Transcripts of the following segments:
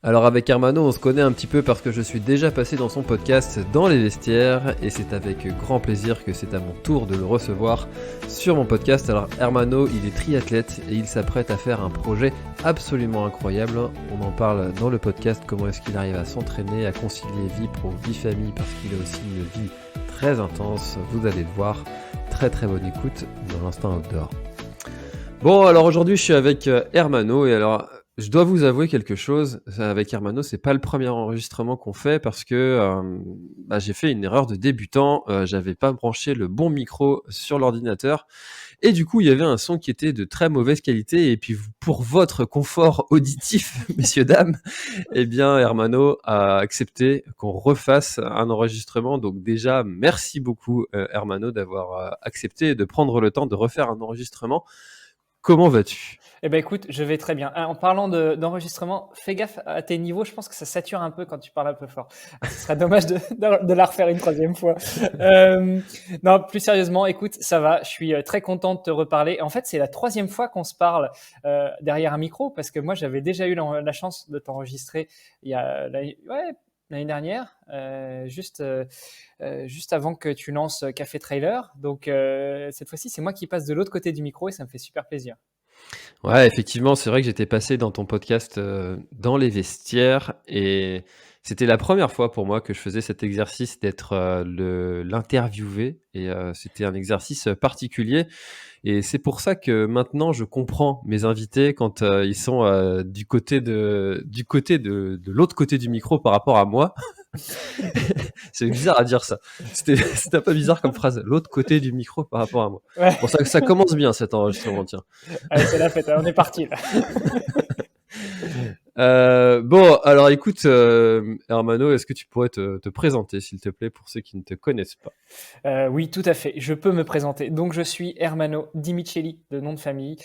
Alors avec Hermano, on se connaît un petit peu parce que je suis déjà passé dans son podcast Dans les vestiaires et c'est avec grand plaisir que c'est à mon tour de le recevoir sur mon podcast. Alors Hermano, il est triathlète et il s'apprête à faire un projet absolument incroyable. On en parle dans le podcast, comment est-ce qu'il arrive à s'entraîner, à concilier vie pro, vie famille parce qu'il a aussi une vie très intense. Vous allez le voir. Très très bonne écoute dans l'instant outdoor. Bon, alors aujourd'hui je suis avec Hermano et alors je dois vous avouer quelque chose, avec Hermano, c'est pas le premier enregistrement qu'on fait parce que j'ai fait une erreur de débutant, j'avais pas branché le bon micro sur l'ordinateur et du coup il y avait un son qui était de très mauvaise qualité et puis pour votre confort auditif, messieurs dames, eh bien Hermano a accepté qu'on refasse un enregistrement. Donc déjà merci beaucoup Hermano d'avoir accepté de prendre le temps de refaire un enregistrement. Comment vas-tu? Eh ben écoute, je vais très bien. En parlant d'enregistrement, fais gaffe à tes niveaux. Je pense que ça sature un peu quand tu parles un peu fort. Ce serait dommage de la refaire une troisième fois. Non, plus sérieusement, écoute, ça va. Je suis très content de te reparler. En fait, c'est la troisième fois qu'on se parle derrière un micro parce que moi, j'avais déjà eu la chance de t'enregistrer il y a l'année dernière, juste avant que tu lances Café Trailer. Donc cette fois-ci, c'est moi qui passe de l'autre côté du micro et ça me fait super plaisir. Ouais, effectivement, c'est vrai que j'étais passé dans ton podcast, Dans les vestiaires et c'était la première fois pour moi que je faisais cet exercice d'être, l'interviewé et c'était un exercice, particulier et c'est pour ça que maintenant je comprends mes invités quand, ils sont, du côté de l'autre côté du micro par rapport à moi. C'est bizarre à dire ça. C'était un peu bizarre comme phrase, l'autre côté du micro par rapport à moi. Ouais, Bon ça commence bien cet enregistrement, tiens. allez, c'est la fête. On est parti là. Bon, alors écoute, Hermano, est-ce que tu pourrais te présenter, s'il te plaît, pour ceux qui ne te connaissent pas? Oui, tout à fait. Je peux me présenter. Donc, je suis Hermano Di Micheli, de nom de famille.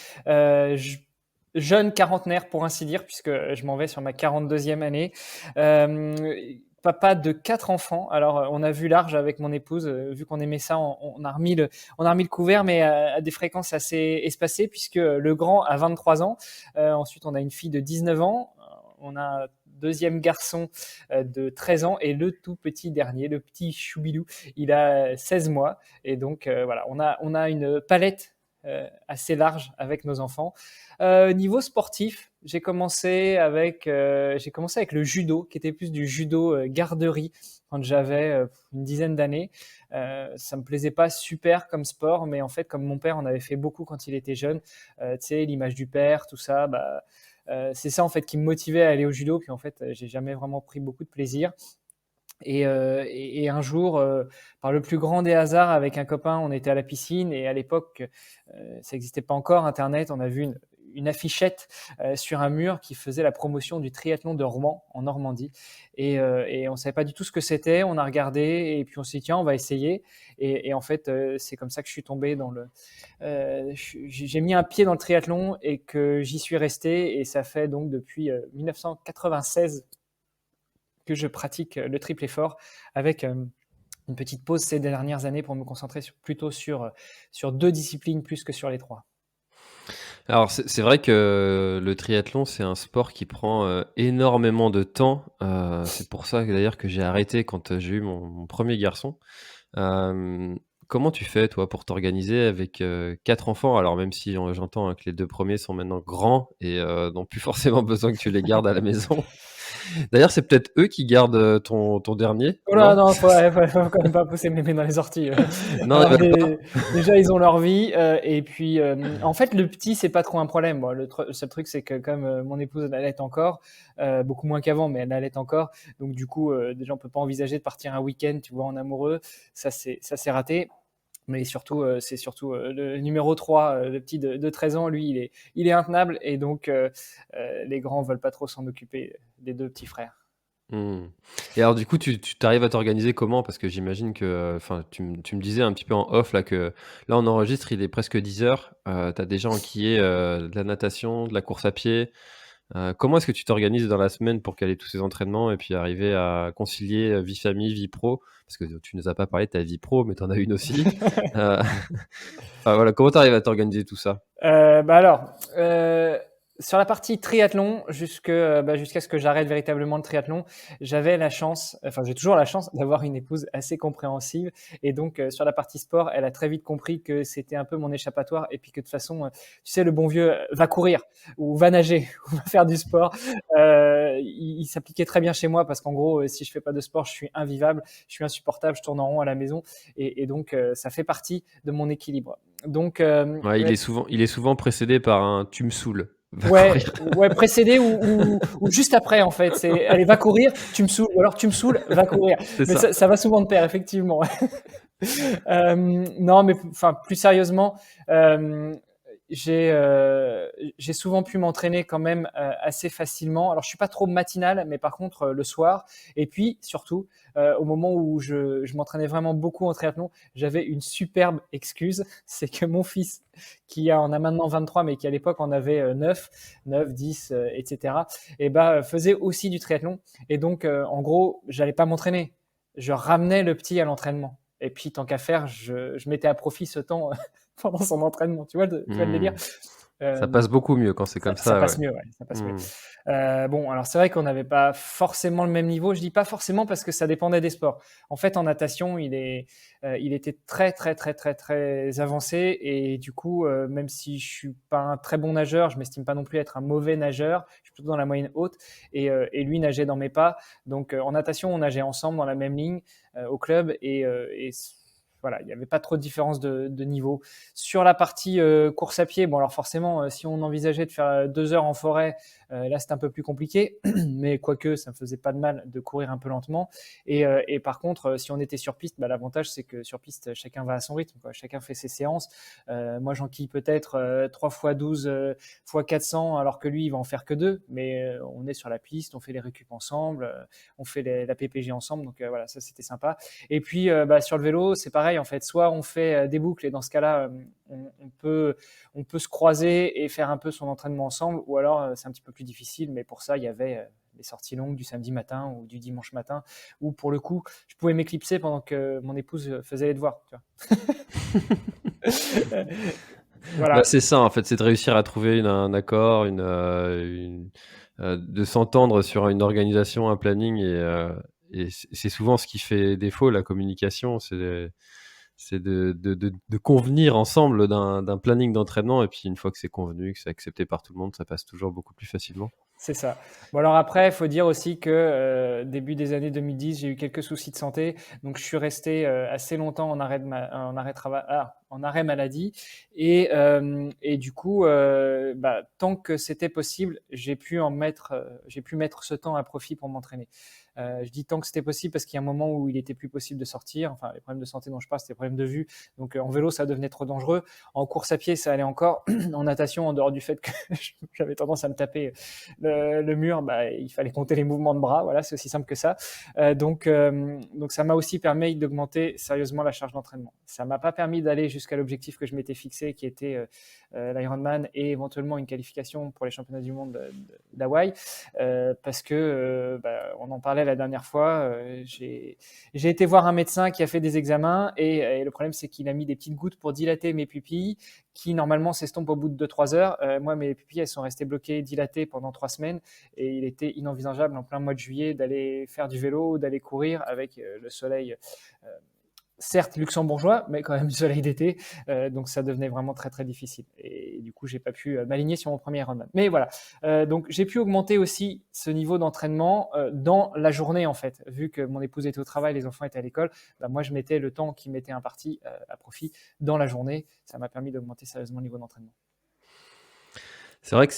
Jeune quarantenaire, pour ainsi dire, puisque je m'en vais sur ma 42e année. Papa de 4 enfants. Alors, on a vu large avec mon épouse. Vu qu'on aimait ça, on a remis le couvert, mais à des fréquences assez espacées, puisque le grand a 23 ans. Ensuite, on a une fille de 19 ans. On a un deuxième garçon de 13 ans et le tout petit dernier, le petit Choubilou, il a 16 mois. Et donc, voilà, on a une palette assez large avec nos enfants. Niveau sportif, j'ai commencé avec le judo, qui était plus du judo garderie quand j'avais une dizaine d'années. Ça me plaisait pas super comme sport, mais en fait, comme mon père en avait fait beaucoup quand il était jeune, tu sais, l'image du père, tout ça, c'est ça en fait qui me motivait à aller au judo. Puis en fait, j'ai jamais vraiment pris beaucoup de plaisir. Et un jour, par le plus grand des hasards, avec un copain, on était à la piscine et à l'époque, ça n'existait pas encore Internet. On a vu une affichette sur un mur qui faisait la promotion du triathlon de Romans en Normandie. Et on ne savait pas du tout ce que c'était. On a regardé et puis on s'est dit tiens, on va essayer. Et en fait, c'est comme ça que je suis tombé dans le. J'ai mis un pied dans le triathlon et que j'y suis resté. Et ça fait donc depuis 1996 que je pratique le triple effort avec une petite pause ces dernières années pour me concentrer plutôt sur 2 disciplines plus que sur les 3. Alors c'est vrai que le triathlon, c'est un sport qui prend, énormément de temps. C'est pour ça que d'ailleurs que j'ai arrêté quand, j'ai eu mon 1er garçon. Hem, Comment tu fais toi pour t'organiser avec, 4 enfants? Alors même si j'entends, hein, que les 2 premiers sont maintenant grands et n'ont plus forcément besoin que tu les gardes à la maison. D'ailleurs, c'est peut-être eux qui gardent, ton dernier, Oh là, non? non, faut quand même pas pousser mémé dans les orties. Non, ils Alors veulent pas? déjà, ils ont leur vie, et puis, en fait, le petit, c'est pas trop un problème. Moi, le seul truc, c'est que comme, mon épouse, elle allait encore, beaucoup moins qu'avant, mais elle allait encore. Donc du coup, déjà, on peut pas envisager de partir un week-end, tu vois, en amoureux. Ça, c'est raté. Mais surtout, c'est surtout le numéro 3, le petit de 13 ans, lui, il est intenable et donc les grands veulent pas trop s'en occuper des 2 petits frères. Mmh. Et alors du coup, tu t'arrives à t'organiser comment? Parce que j'imagine que, enfin, tu me disais un petit peu en off là que là on enregistre, il est presque 10:00, tu as déjà enquillé, de la natation, de la course à pied. Comment est-ce que tu t'organises dans la semaine pour caler tous ces entraînements et puis arriver à concilier, vie famille, vie pro? Parce que tu nous as pas parlé de ta vie pro, mais tu en as une aussi. Heu, enfin voilà, comment tu arrives à t'organiser tout ça? Alors, Sur la partie triathlon, jusqu'à ce que j'arrête véritablement le triathlon, j'avais la chance, enfin j'ai toujours la chance d'avoir une épouse assez compréhensive. Et donc sur la partie sport, elle a très vite compris que c'était un peu mon échappatoire et puis que de toute façon, tu sais, le bon vieux va courir ou va nager ou va faire du sport. Il s'appliquait très bien chez moi parce qu'en gros, si je fais pas de sport, je suis invivable, je suis insupportable, je tourne en rond à la maison et donc ça fait partie de mon équilibre. Donc Ouais, il est souvent précédé par un tu me saoules. Va ouais, courir. ouais, précédé ou juste après en fait. C'est, allez, va courir, tu me saoules, ou alors tu me saoules, va courir. C'est Mais ça. ça va souvent de pair, effectivement. Non, mais enfin, plus sérieusement, euh, j'ai j'ai souvent pu m'entraîner quand même assez facilement. Alors, je suis pas trop matinal, mais par contre, le soir. Et puis, surtout, au moment où je m'entraînais vraiment beaucoup en triathlon, j'avais une superbe excuse. C'est que mon fils, en a maintenant 23, mais qui à l'époque en avait 9, 10, etc., et bah, faisait aussi du triathlon. Et donc, en gros, j'allais pas m'entraîner. Je ramenais le petit à l'entraînement. Et puis, tant qu'à faire, je mettais à profit ce temps pendant son entraînement. Tu vois le délire. Hmm. Ça Euh, passe beaucoup mieux quand c'est comme ça ça, ouais. passe mieux, ouais, ça passe mieux. Hmm. Bon, alors c'est vrai qu'on n'avait pas forcément le même niveau. Je dis pas forcément parce que ça dépendait des sports. En fait, en natation, il était très, très, très, très, très avancé. Et du coup, même si je suis pas un très bon nageur, je m'estime pas non plus être un mauvais nageur. Je suis plutôt dans la moyenne haute. Et lui nageait dans mes pas. Donc, en natation, on nageait ensemble dans la même ligne au club. Et voilà, il n'y avait pas trop de différence de niveau. Sur la partie course à pied, bon alors forcément, si on envisageait de faire 2 heures en forêt, là c'est un peu plus compliqué, mais quoique ça ne me faisait pas de mal de courir un peu lentement. Et par contre, si on était sur piste, bah, l'avantage c'est que sur piste, chacun va à son rythme, quoi. Chacun fait ses séances. Moi j'enquille peut-être 3 fois 12 fois 400, alors que lui il va en faire que 2, mais on est sur la piste, on fait les récup ensemble, on fait la PPG ensemble, donc voilà, ça c'était sympa. Et puis bah, sur le vélo, c'est pareil en fait. Soit on fait des boucles et dans ce cas-là, on peut se croiser et faire un peu son entraînement ensemble, ou alors c'est un petit peu plus difficile. Mais pour ça, il y avait les sorties longues du samedi matin ou du dimanche matin, où pour le coup, je pouvais m'éclipser pendant que mon épouse faisait les devoirs. Tu vois. Bah, Voilà, c'est ça, en fait, c'est de réussir à trouver un accord, de s'entendre sur une organisation, un planning, et c'est souvent ce qui fait défaut, la communication, c'est de convenir ensemble d'un planning d'entraînement, et puis une fois que c'est convenu, que c'est accepté par tout le monde, ça passe toujours beaucoup plus facilement. c'est ça. Bon alors après, il faut dire aussi que début des années 2010, j'ai eu quelques soucis de santé, donc je suis resté assez longtemps en arrêt maladie, et du coup, bah, tant que c'était possible, j'ai pu mettre ce temps à profit pour m'entraîner. Je dis tant que c'était possible parce qu'il y a un moment où il était plus possible de sortir. Enfin, les problèmes de santé dont je parle, c'était des problèmes de vue. Donc en vélo, ça devenait trop dangereux. En course à pied, ça allait encore. En natation, en dehors du fait que j'avais tendance à me taper le mur, bah, il fallait compter les mouvements de bras. Voilà, c'est aussi simple que ça. Donc ça m'a aussi permis d'augmenter sérieusement la charge d'entraînement. Ça m'a pas permis d'aller jusqu'à l'objectif que je m'étais fixé, qui était l'Ironman et éventuellement une qualification pour les championnats du monde d'Hawaï, parce que bah, on en parlait la dernière fois. J'ai été voir un médecin qui a fait des examens et le problème c'est qu'il a mis des petites gouttes pour dilater mes pupilles qui normalement s'estompent au bout de 2-3 heures. Moi, mes pupilles, elles sont restées bloquées, dilatées pendant 3 semaines. Et il était inenvisageable en plein mois de juillet d'aller faire du vélo ou d'aller courir avec le soleil, euh, certes luxembourgeois, mais quand même du soleil d'été. Donc ça devenait vraiment très très difficile. Et du coup, j'ai pas pu m'aligner sur mon premier Ironman. Mais voilà. Donc j'ai pu augmenter aussi ce niveau d'entraînement dans la journée en fait. Vu que mon épouse était au travail, les enfants étaient à l'école, bah, moi je mettais le temps qui m'était imparti à profit dans la journée. Ça m'a permis d'augmenter sérieusement le niveau d'entraînement. C'est vrai que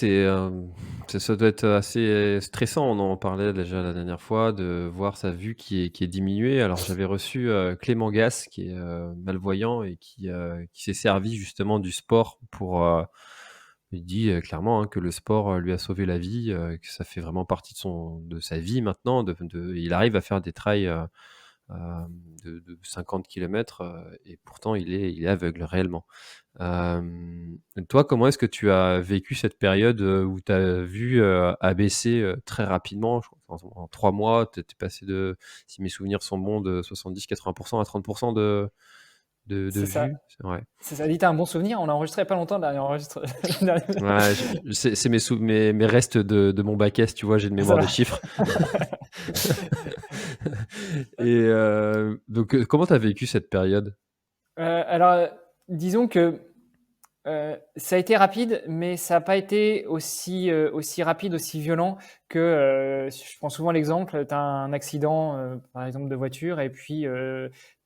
ça doit être assez stressant. On en parlait déjà la dernière fois, de voir sa vue qui est diminuée. Alors j'avais reçu Clément Gasse, qui est malvoyant et qui s'est servi justement du sport pour. Il dit clairement, hein, que le sport lui a sauvé la vie, que ça fait vraiment partie de sa vie maintenant. Il arrive à faire des trails de 50 kilomètres, et pourtant il est aveugle réellement. Toi, comment est-ce que tu as vécu cette période où tu as vu abaisser très rapidement, je crois, en 3 mois, tu es passé de, si mes souvenirs sont bons, de 70-80% à 30% de C'est ça. vue. Ouais. C'est ça. Dis, t'as un bon souvenir? On a enregistré il y a pas longtemps, le dernier enregistre. Ouais, c'est mes restes de mon bac S, tu vois, j'ai une Ça mémoire de va. chiffres. Et donc, comment tu as vécu cette période? Alors, disons que ça a été rapide, mais ça n'a pas été aussi rapide, aussi violent que, je prends souvent l'exemple, tu as un accident, par exemple de voiture et puis,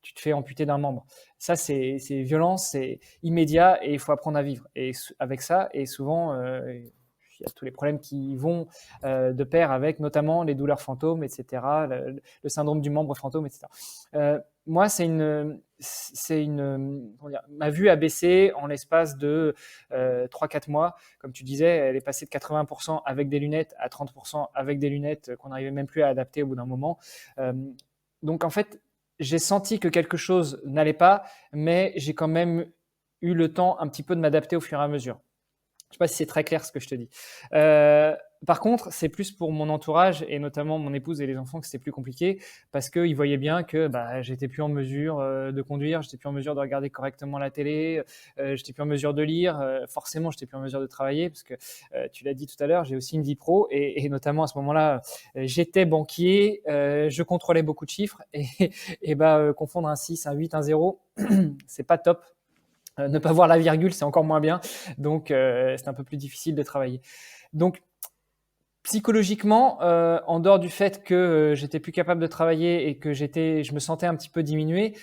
tu te fais amputer d'un membre. Ça, c'est violent, c'est immédiat et il faut apprendre à vivre et avec ça et souvent, il y a tous les problèmes qui vont, de pair avec, notamment les douleurs fantômes et cetera, le syndrome du membre fantôme et cetera. Moi, comment dire? Ma vue a baissé en l'espace de 3-4 mois. Comme tu disais, elle est passée de 80% avec des lunettes à 30% avec des lunettes qu'on n'arrivait même plus à adapter au bout d'un moment. Euh, donc en fait, j'ai senti que quelque chose n'allait pas, mais j'ai quand même eu le temps un petit peu de m'adapter au fur et à mesure. Je ne sais pas si c'est très clair ce que je te dis. Par contre, c'est plus pour mon entourage et notamment mon épouse et les enfants que c'était plus compliqué parce qu'ils voyaient bien que j'étais plus en mesure de conduire, j'étais plus en mesure de regarder correctement la télé, j'étais plus en mesure de lire, forcément j'étais plus en mesure de travailler parce que tu l'as dit tout à l'heure, j'ai aussi une vie pro et notamment à ce moment-là, j'étais banquier, je contrôlais beaucoup de chiffres et confondre un 6, un 8, un 0, c'est pas top. Ne pas voir la virgule, c'est encore moins bien. Donc, c'est un peu plus difficile de travailler. Donc, psychologiquement, en dehors du fait que j'étais plus capable de travailler et que je me sentais un petit peu diminué,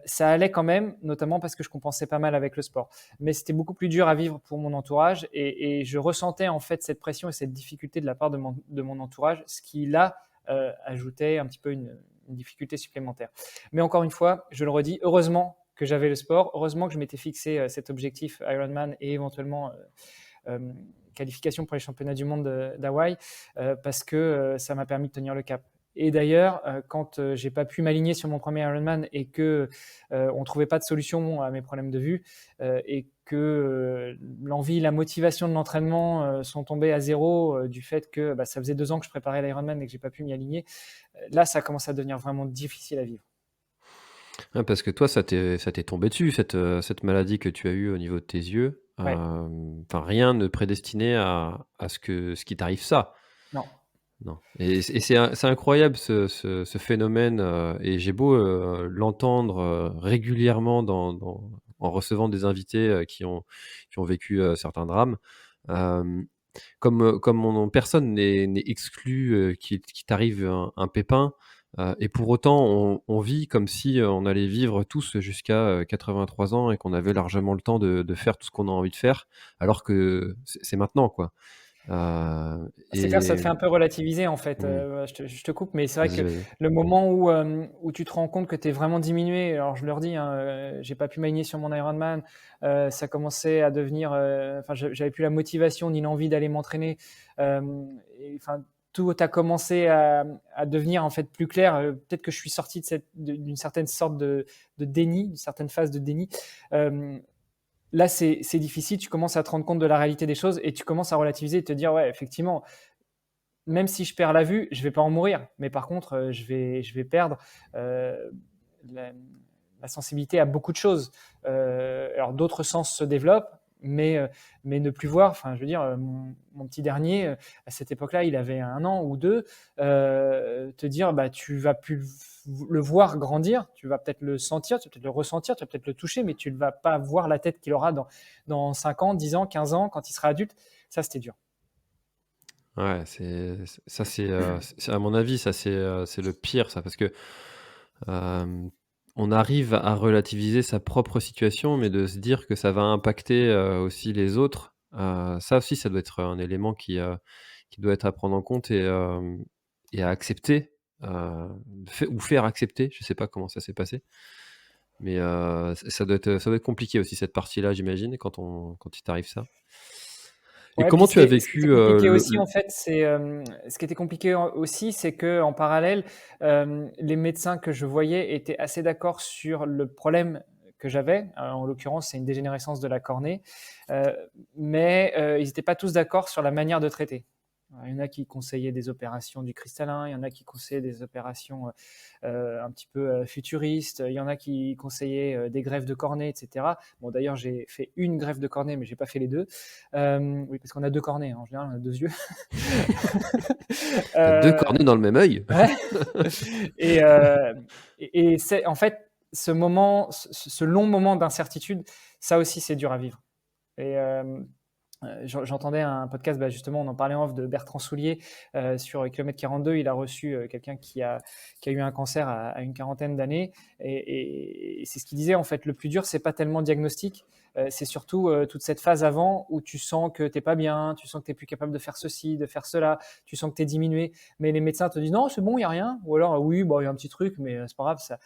ça allait quand même, notamment parce que je compensais pas mal avec le sport. Mais c'était beaucoup plus dur à vivre pour mon entourage et je ressentais en fait cette pression et cette difficulté de la part de mon entourage, ce qui là ajoutait un petit peu une difficulté supplémentaire. Mais encore une fois, je le redis, heureusement que j'avais le sport, heureusement que je m'étais fixé cet objectif Ironman et éventuellement qualification pour les championnats du monde d'Hawaï parce que ça m'a permis de tenir le cap. Et d'ailleurs, quand j'ai pas pu m'aligner sur mon premier Ironman et que on trouvait pas de solution à mes problèmes de vue et que l'envie, la motivation de l'entraînement sont tombés à zéro du fait que ça faisait 2 ans que je préparais l'Ironman et que j'ai pas pu m'y aligner, là ça commence à devenir vraiment difficile à vivre. Ouais, parce que toi, ça t'est tombé dessus, cette maladie que tu as eue au niveau de tes yeux. Ouais, Enfin, rien ne prédestinait à ce qui t'arrive ça. non. Non. Et c'est incroyable ce phénomène, et j'ai beau, l'entendre, régulièrement en recevant des invités, qui ont vécu, certains drames. Hem, comme personne n'est exclu, qu'il t'arrive un pépin, et pour autant on vit comme si, on allait vivre tous jusqu'à, 83 ans et qu'on avait largement le temps de faire tout ce qu'on a envie de faire, alors que c'est maintenant, quoi. C'est clair, ça te Et fait un peu relativiser en fait. mmh, Je te coupe, mais c'est vrai que vas-y. le moment où tu te rends compte que tu es vraiment diminué, alors je leur dis, hein, j'ai pas pu m'aligner sur mon Ironman, ça commençait à devenir, enfin j'avais plus la motivation ni l'envie d'aller m'entraîner, et enfin tout a commencé à devenir en fait plus clair. Peut-être que je suis sorti d'une certaine sorte de déni, d'une certaine phase de déni. Hem, Là, c'est difficile, tu commences à te rendre compte de la réalité des choses et tu commences à relativiser et te dire: «Ouais, effectivement, même si je perds la vue, je vais pas en mourir, mais par contre, je vais perdre, heu, la la sensibilité à beaucoup de choses». Alors d'autres sens se développent, mais ne plus voir, enfin, je veux dire, mon petit dernier, à cette époque-là, il avait 1 an ou 2, te dire: tu vas plus le voir grandir, tu vas peut-être le sentir, tu vas peut-être le ressentir, tu vas peut-être le toucher, mais tu ne vas pas voir la tête qu'il aura dans 5 ans, 10 ans, 15 ans, quand il sera adulte. Ça, c'était dur. Ouais, ça c'est à mon avis, ça c'est le pire ça, parce que, hem, on arrive à relativiser sa propre situation, mais de se dire que ça va impacter, aussi les autres, ça aussi, ça doit être un élément qui doit être à prendre en compte et à accepter, ou faire accepter, je sais pas comment ça s'est passé, mais ça doit être compliqué aussi cette partie-là, j'imagine, quand il t'arrive ça. Et Ouais, comment puis tu as ce qui était vécu, compliqué aussi le en fait, ce qui était compliqué aussi, c'est que en parallèle, les médecins que je voyais étaient assez d'accord sur le problème que j'avais. En l'occurrence, c'est une dégénérescence de la cornée, heu, mais ils étaient pas tous d'accord sur la manière de traiter. Alors, il y en a qui conseillaient des opérations du cristallin, il y en a qui conseillaient des opérations un petit peu futuristes, il y en a qui conseillaient des greffes de cornée, etc. Bon, d'ailleurs, j'ai fait une greffe de cornée, mais j'ai pas fait les deux. Oui, parce qu'on a deux cornées, hein. En général, on a deux yeux. T'as deux Euh, cornets dans le même œil. ouais. Et, euh, et c'est en fait ce long moment d'incertitude, ça aussi, c'est dur à vivre. Et j'entendais un podcast, justement, on en parlait en off, de Bertrand Soulier sur Kilomètre 42. Il a reçu quelqu'un qui a eu un cancer à une quarantaine d'années. Et c'est ce qu'il disait, en fait, le plus dur, c'est pas tellement le diagnostic, c'est surtout toute cette phase avant où tu sens que t'es pas bien, tu sens que t'es plus capable de faire ceci, de faire cela, tu sens que t'es diminué. Mais les médecins te disent non, c'est bon, il y a rien. Ou alors oui, bon, il y a un petit truc, mais c'est pas grave. Ça,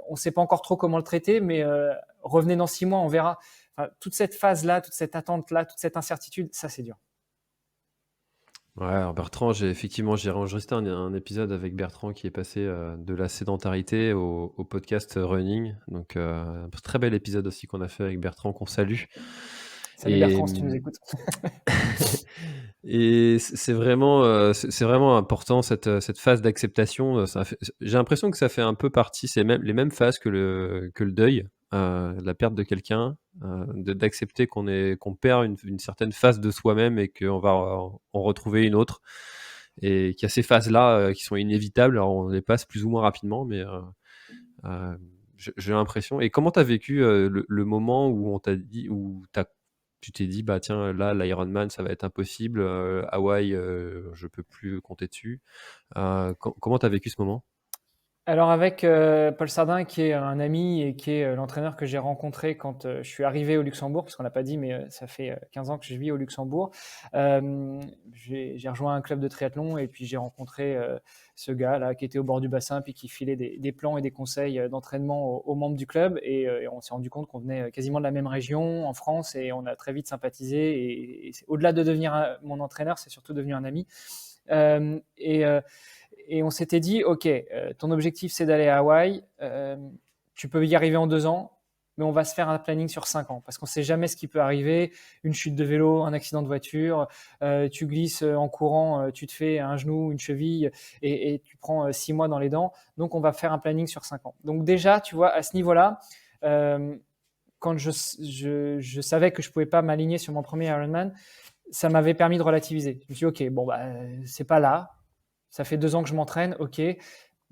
on sait pas encore trop comment le traiter, mais revenez dans 6 mois, on verra. Enfin, toute cette phase-là, toute cette attente-là, toute cette incertitude, ça, c'est dur. Ouais, alors Bertrand, j'ai enregistré un épisode avec Bertrand qui est passé de la sédentarité au podcast running. Donc, un très bel épisode aussi qu'on a fait avec Bertrand, qu'on salue. Salut Et, Bertrand, si tu nous écoutes. et c'est vraiment important cette phase d'acceptation. J'ai l'impression que ça fait un peu partie, les mêmes phases que le deuil, la perte de quelqu'un, d'accepter qu'on perd une certaine phase de soi-même et qu'on va en retrouver une autre. Et qu'il y a ces phases-là qui sont inévitables. Alors on les passe plus ou moins rapidement, mais j'ai l'impression. Et comment tu as vécu le moment où on t'a dit, tu t'es dit, bah tiens, là, l'Ironman, ça va être impossible. Hawaï, je peux plus compter dessus. Comment tu as vécu ce moment? Alors avec Paul Sardin, qui est un ami et qui est l'entraîneur que j'ai rencontré quand je suis arrivé au Luxembourg, parce qu'on l'a pas dit, mais ça fait 15 ans que je vis au Luxembourg. J'ai rejoint un club de triathlon et puis j'ai rencontré ce gars là qui était au bord du bassin puis qui filait des plans et des conseils d'entraînement aux membres du club. Et on s'est rendu compte qu'on venait quasiment de la même région en France et on a très vite sympathisé. Et au-delà de devenir mon entraîneur, c'est surtout devenu un ami. Euh, et, euh, et on s'était dit, OK, ton objectif, c'est d'aller à Hawaï. Tu peux y arriver en 2 ans, mais on va se faire un planning sur 5 ans, parce qu'on ne sait jamais ce qui peut arriver. Une chute de vélo, un accident de voiture, tu glisses en courant, tu te fais un genou, une cheville, et tu prends 6 mois dans les dents. Donc, on va faire un planning sur 5 ans. Donc déjà, tu vois, à ce niveau-là, quand je savais que je ne pouvais pas m'aligner sur mon premier Ironman, ça m'avait permis de relativiser. Je me suis dit, OK, bon, c'est pas là. Ça fait 2 ans que je m'entraîne, OK, mais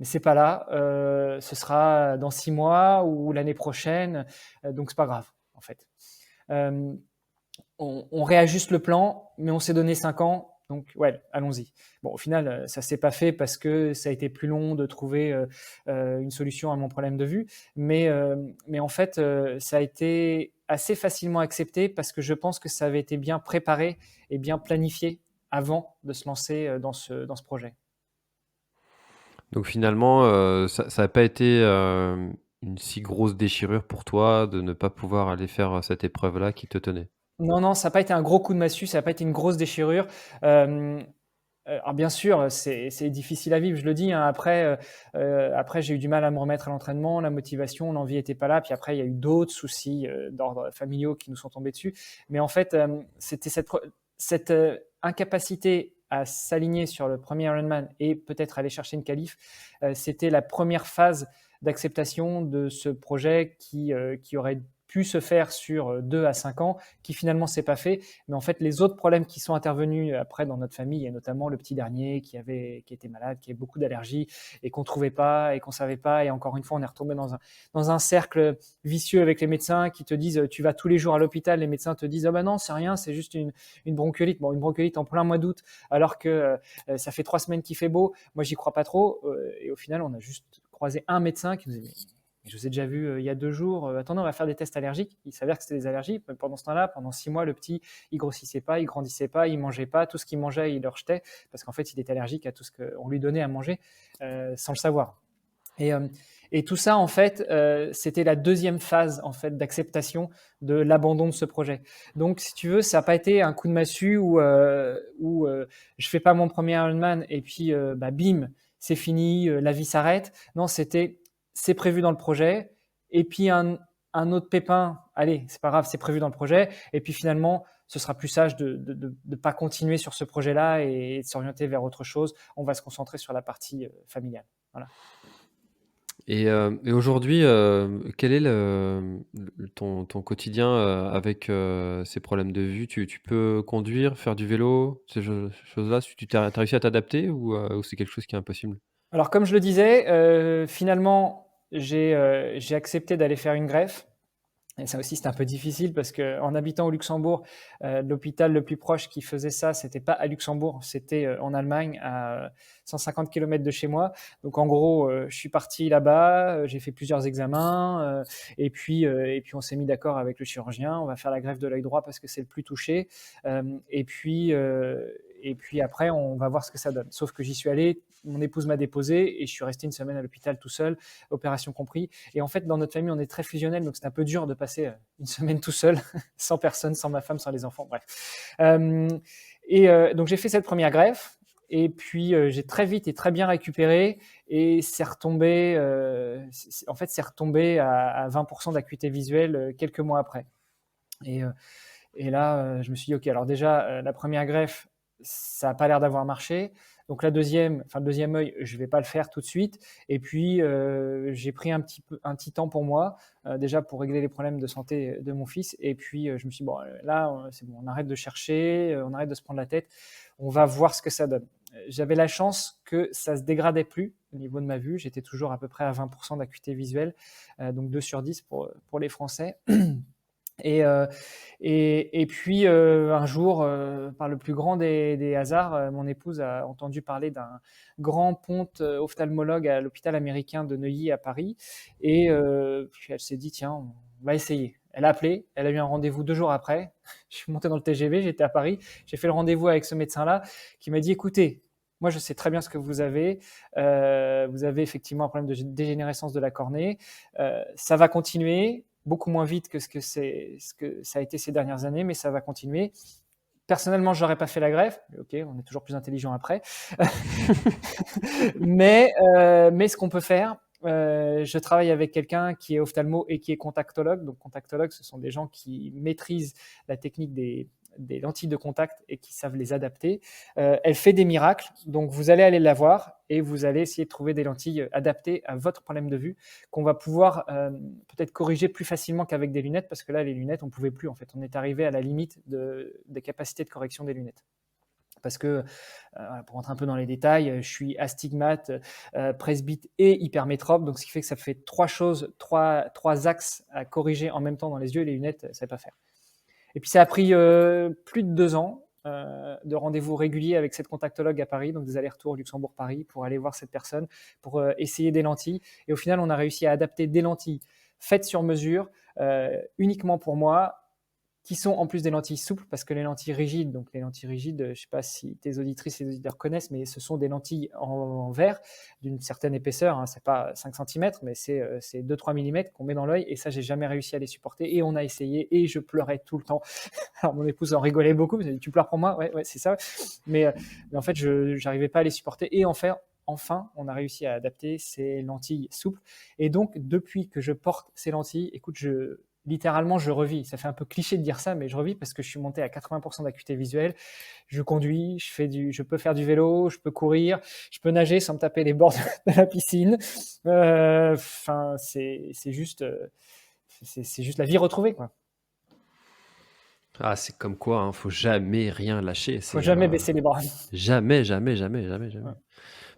c'est pas là. Ce sera dans 6 mois ou l'année prochaine. Donc, c'est pas grave, en fait. On réajuste le plan, mais on s'est donné 5 ans. Donc, ouais, allons-y. Bon, au final, ça s'est pas fait parce que ça a été plus long de trouver une solution à mon problème de vue. Mais en fait, ça a été assez facilement accepté parce que je pense que ça avait été bien préparé et bien planifié avant de se lancer dans ce projet. Donc finalement, ça n'a pas été une si grosse déchirure pour toi de ne pas pouvoir aller faire cette épreuve-là qui te tenait. Non, non, ça n'a pas été un gros coup de massue, ça n'a pas été une grosse déchirure. Alors bien sûr, c'est difficile à vivre, je le dis, hein. Après, j'ai eu du mal à me remettre à l'entraînement, la motivation, l'envie n'était pas là. Puis après, il y a eu d'autres soucis d'ordre familiaux qui nous sont tombés dessus. Mais en fait, c'était cette incapacité à s'aligner sur le premier Ironman et peut-être aller chercher une qualif. C'était la première phase d'acceptation de ce projet qui aurait pu se faire sur 2 à 5 ans, qui finalement s'est pas fait. Mais en fait, les autres problèmes qui sont intervenus après dans notre famille, et notamment le petit dernier qui était malade, qui avait beaucoup d'allergies et qu'on trouvait pas et qu'on savait pas. Et encore une fois, on est retombé dans un cercle vicieux avec les médecins qui te disent, tu vas tous les jours à l'hôpital, les médecins te disent, ah ben non, c'est rien, c'est juste une bronchiolite. Bon, une bronchiolite en plein mois d'août, alors que ça fait 3 semaines qu'il fait beau. Moi, j'y crois pas trop. Et au final, on a juste croisé un médecin qui nous dit, je vous ai déjà vu il y a 2 jours. Attendez, on va faire des tests allergiques. Il s'avère que c'était des allergies. Mais pendant ce temps-là, pendant 6 mois, le petit, il grossissait pas, il grandissait pas, il mangeait pas. Tout ce qu'il mangeait, il le rejetait parce qu'en fait, il était allergique à tout ce qu'on lui donnait à manger sans le savoir. Et tout ça, en fait, c'était la deuxième phase en fait d'acceptation de l'abandon de ce projet. Donc, si tu veux, ça n'a pas été un coup de massue où je fais pas mon premier Ironman et puis bim, c'est fini, la vie s'arrête. Non, c'est prévu dans le projet. Et puis un autre pépin, allez, c'est pas grave, c'est prévu dans le projet. Et puis finalement, ce sera plus sage de pas continuer sur ce projet-là et de s'orienter vers autre chose. On va se concentrer sur la partie familiale. Voilà. Et aujourd'hui, quel est ton quotidien avec ces problèmes de vue? Tu peux conduire, faire du vélo, choses-là? T'as réussi à t'adapter ou c'est quelque chose qui est impossible? Alors, comme je le disais, finalement, j'ai accepté d'aller faire une greffe. Et ça aussi, c'était un peu difficile parce qu'en habitant au Luxembourg, l'hôpital le plus proche qui faisait ça, c'était pas à Luxembourg, c'était en Allemagne, à 150 km de chez moi. Donc en gros, je suis parti là-bas, j'ai fait plusieurs examens, et puis on s'est mis d'accord avec le chirurgien. On va faire la greffe de l'œil droit parce que c'est le plus touché. Et puis après, on va voir ce que ça donne. Sauf que j'y suis allé, mon épouse m'a déposé et je suis resté une semaine à l'hôpital tout seul, opération compris. Et en fait, dans notre famille, on est très fusionnel, donc c'est un peu dur de passer une semaine tout seul, sans personne, sans ma femme, sans les enfants, bref. Donc j'ai fait cette première greffe, et puis j'ai très vite et très bien récupéré, et c'est retombé à 20% d'acuité visuelle quelques mois après. Et là, je me suis dit, ok, alors déjà, la première greffe, ça n'a pas l'air d'avoir marché. Donc le deuxième œil, je ne vais pas le faire tout de suite. Et puis, j'ai pris un petit temps pour moi, déjà pour régler les problèmes de santé de mon fils. Et puis, je me suis dit, bon, là, c'est bon, on arrête de chercher, on arrête de se prendre la tête, on va voir ce que ça donne. J'avais la chance que ça ne se dégradait plus au niveau de ma vue. J'étais toujours à peu près à 20% d'acuité visuelle, donc 2 sur 10 pour les Français. Et puis un jour, par le plus grand des hasards, mon épouse a entendu parler d'un grand ponte ophtalmologue à l'hôpital américain de Neuilly à Paris, et puis elle s'est dit, tiens, on va essayer. Elle a appelé, elle a eu un rendez-vous 2 jours après. Je suis monté dans le TGV, j'étais à Paris, j'ai fait le rendez-vous avec ce médecin-là qui m'a dit, écoutez, moi je sais très bien ce que vous avez effectivement un problème de dégénérescence de la cornée, ça va continuer beaucoup moins vite que ce que ça a été ces dernières années, mais ça va continuer. Personnellement, je n'aurais pas fait la greffe. Ok, on est toujours plus intelligent après. mais ce qu'on peut faire, je travaille avec quelqu'un qui est ophtalmo et qui est contactologue. Donc, contactologue, ce sont des gens qui maîtrisent la technique des lentilles de contact et qui savent les adapter. Elle fait des miracles, donc vous allez aller la voir et vous allez essayer de trouver des lentilles adaptées à votre problème de vue qu'on va pouvoir peut-être corriger plus facilement qu'avec des lunettes, parce que là, les lunettes, on ne pouvait plus. En fait, on est arrivé à la limite des capacités de correction des lunettes. Parce que, pour rentrer un peu dans les détails, je suis astigmate, presbyte et hypermétrope, donc ce qui fait que ça fait 3 axes à corriger en même temps dans les yeux, et les lunettes, ça ne savait pas faire. Et puis ça a pris plus de 2 ans de rendez-vous réguliers avec cette contactologue à Paris, donc des allers-retours Luxembourg-Paris pour aller voir cette personne, pour essayer des lentilles. Et au final, on a réussi à adapter des lentilles faites sur mesure, uniquement pour moi, qui sont en plus des lentilles souples, parce que les lentilles rigides, je ne sais pas si tes auditrices et auditeurs connaissent, mais ce sont des lentilles en verre d'une certaine épaisseur, hein, c'est pas 5 cm, mais c'est 2-3 mm qu'on met dans l'œil, et ça, j'ai jamais réussi à les supporter, et on a essayé, et je pleurais tout le temps. Alors mon épouse en rigolait beaucoup, elle me dit, tu pleures pour moi? Ouais, c'est ça. Mais en fait, je n'arrivais pas à les supporter, et enfin, on a réussi à adapter ces lentilles souples, et donc, depuis que je porte ces lentilles, écoute, littéralement, je revis. Ça fait un peu cliché de dire ça, mais je revis parce que je suis monté à 80% d'acuité visuelle. Je conduis, je peux faire du vélo, je peux courir, je peux nager sans me taper les bords de la piscine. Enfin, c'est juste la vie retrouvée, quoi. Ah, c'est comme quoi, hein, faut jamais rien lâcher. Faut jamais baisser les bras. Jamais, jamais, jamais, jamais, jamais. Ouais.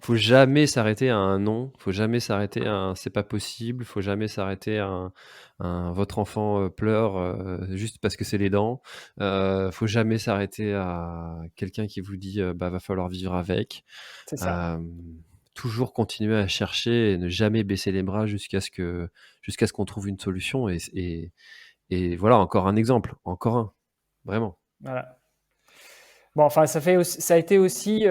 Faut jamais s'arrêter à un non, faut jamais s'arrêter à un c'est pas possible, faut jamais s'arrêter à un votre enfant pleure juste parce que c'est les dents. Faut jamais s'arrêter à quelqu'un qui vous dit bah va falloir vivre avec. C'est ça. Toujours continuer à chercher et ne jamais baisser les bras jusqu'à ce qu'on trouve une solution. Et voilà, encore un exemple, encore un, vraiment. Voilà. Bon, enfin, ça a été aussi,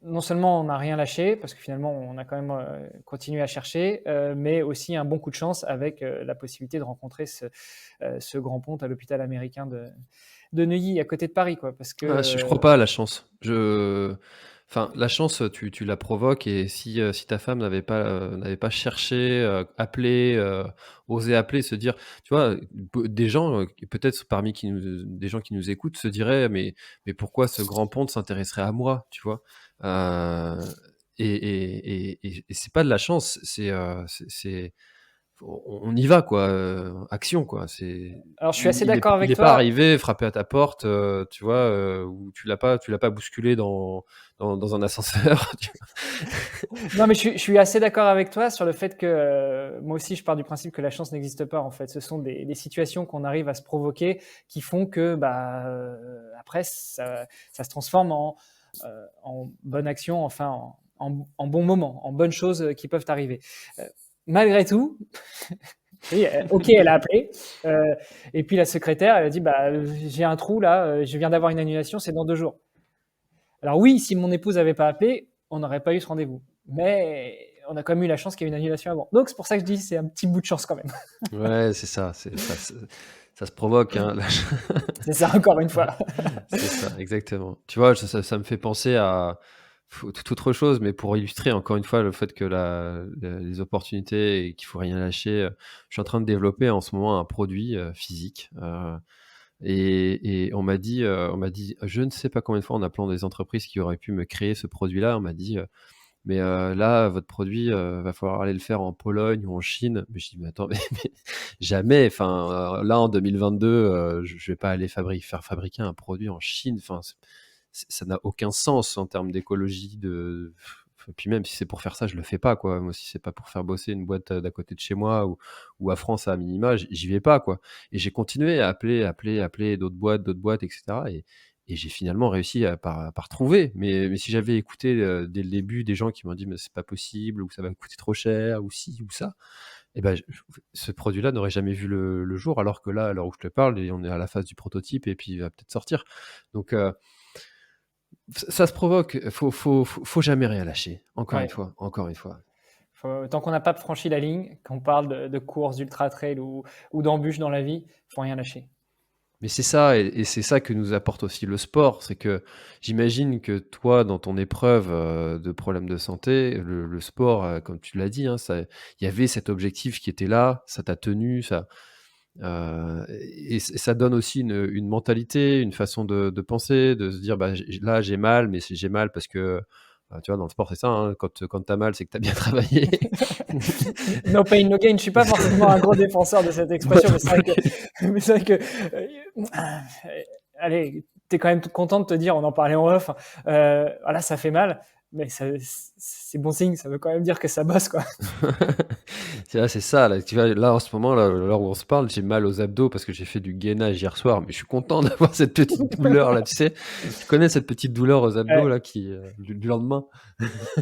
non seulement on n'a rien lâché, parce que finalement on a quand même continué à chercher, mais aussi un bon coup de chance avec la possibilité de rencontrer ce grand ponte à l'hôpital américain de Neuilly, à côté de Paris, quoi. Parce que Je crois pas à la chance. Enfin, la chance, tu la provoques et si ta femme n'avait pas cherché, appelé, osé appeler, se dire tu vois? Des gens, peut-être parmi des gens qui nous écoutent se diraient: «Mais pourquoi ce grand ponte s'intéresserait à moi?» Tu vois? Heu et c'est pas de la chance, on y va quoi, action quoi. Alors, je suis assez Il est d'accord il avec est pas toi. arrivé, frappé à ta porte, tu vois? Ou tu l'as pas bousculé dans un ascenseur, tu Non, mais je suis assez d'accord avec toi sur le fait que moi aussi, je pars du principe que la chance n'existe pas. En fait, ce sont des situations qu'on arrive à se provoquer qui font que, bah, après, ça se transforme en bonne action, enfin, en bon moment, en bonnes choses qui peuvent arriver. Euh, Malgré tout, oui, ok, elle a appelé. euh, et puis la secrétaire, elle a dit, bah, j'ai un trou là, je viens d'avoir une annulation, c'est dans 2 jours. Alors oui, si mon épouse n'avait pas appelé, on n'aurait pas eu ce rendez-vous. Mais on a quand même eu la chance qu'il y ait une annulation avant. Donc c'est pour ça que je dis c'est un petit bout de chance quand même. ouais, c'est ça, ça se provoque, hein, C'est ça encore une fois. c'est ça, exactement. Tu vois, ça me fait penser à toute autre chose, mais pour illustrer encore une fois le fait que les opportunités et qu'il faut rien lâcher, je suis en train de développer en ce moment un produit, physique, et on m'a dit je ne sais pas combien de fois en appelant des entreprises qui auraient pu me créer ce produit-là, on m'a dit, mais là, votre produit, va falloir aller le faire en Pologne ou en Chine. Mais je dis: «Mais attends, mais jamais, enfin, là en 2022, je vais pas aller faire fabriquer un produit en Chine». Enfin, ça n'a aucun sens en termes d'écologie, puis même si c'est pour faire ça, je le fais pas, quoi. Moi, si c'est pas pour faire bosser une boîte, d'à côté de chez moi ou à France à minima, j'y vais pas, quoi. Et j'ai continué à appeler d'autres boîtes et cetera, et j'ai finalement réussi par trouver. Mais si j'avais écouté, dès le début des gens qui m'ont dit: «Mais c'est pas possible» ou «Ça va me coûter trop cher» ou ci ou ça, et ben, ce produit-là n'aurait jamais vu le jour, alors que là, à l'heure où je te parle, et on est à la phase du prototype et puis il va peut-être sortir. Donc ça se provoque, faut jamais rien lâcher. Ouais. Encore une fois. Tant qu'on n'a pas franchi la ligne, qu'on parle de course, d'ultra trail ou d'embûches dans la vie, faut rien lâcher. Mais c'est ça, et c'est ça que nous apporte aussi le sport. C'est que j'imagine que toi, dans ton épreuve, de problèmes de santé, le sport, comme tu l'as dit, hein, il y avait cet objectif qui était là, ça t'a tenu, et ça donne aussi une mentalité, une façon de penser, de se dire: «Bah, là, j'ai mal, mais j'ai mal parce que», tu vois, dans le sport, c'est ça, hein, quand tu as mal, c'est que tu as bien travaillé. No pain, no gain. Je suis pas forcément un gros défenseur de cette Moi expression, non mais c'est vrai que, plus. mais c'est vrai que, allez, t'es quand même content de te dire, on en parlait en off, voilà, ça fait mal, mais c'est bon signe, ça veut quand même dire que ça bosse, quoi. C'est ça, là, tu vois, là, en ce moment, là, à l'heure où on se parle, j'ai mal aux abdos parce que j'ai fait du gainage hier soir, mais je suis content d'avoir cette petite douleur là, tu sais? Tu connais cette petite douleur aux abdos Ouais, là du lendemain?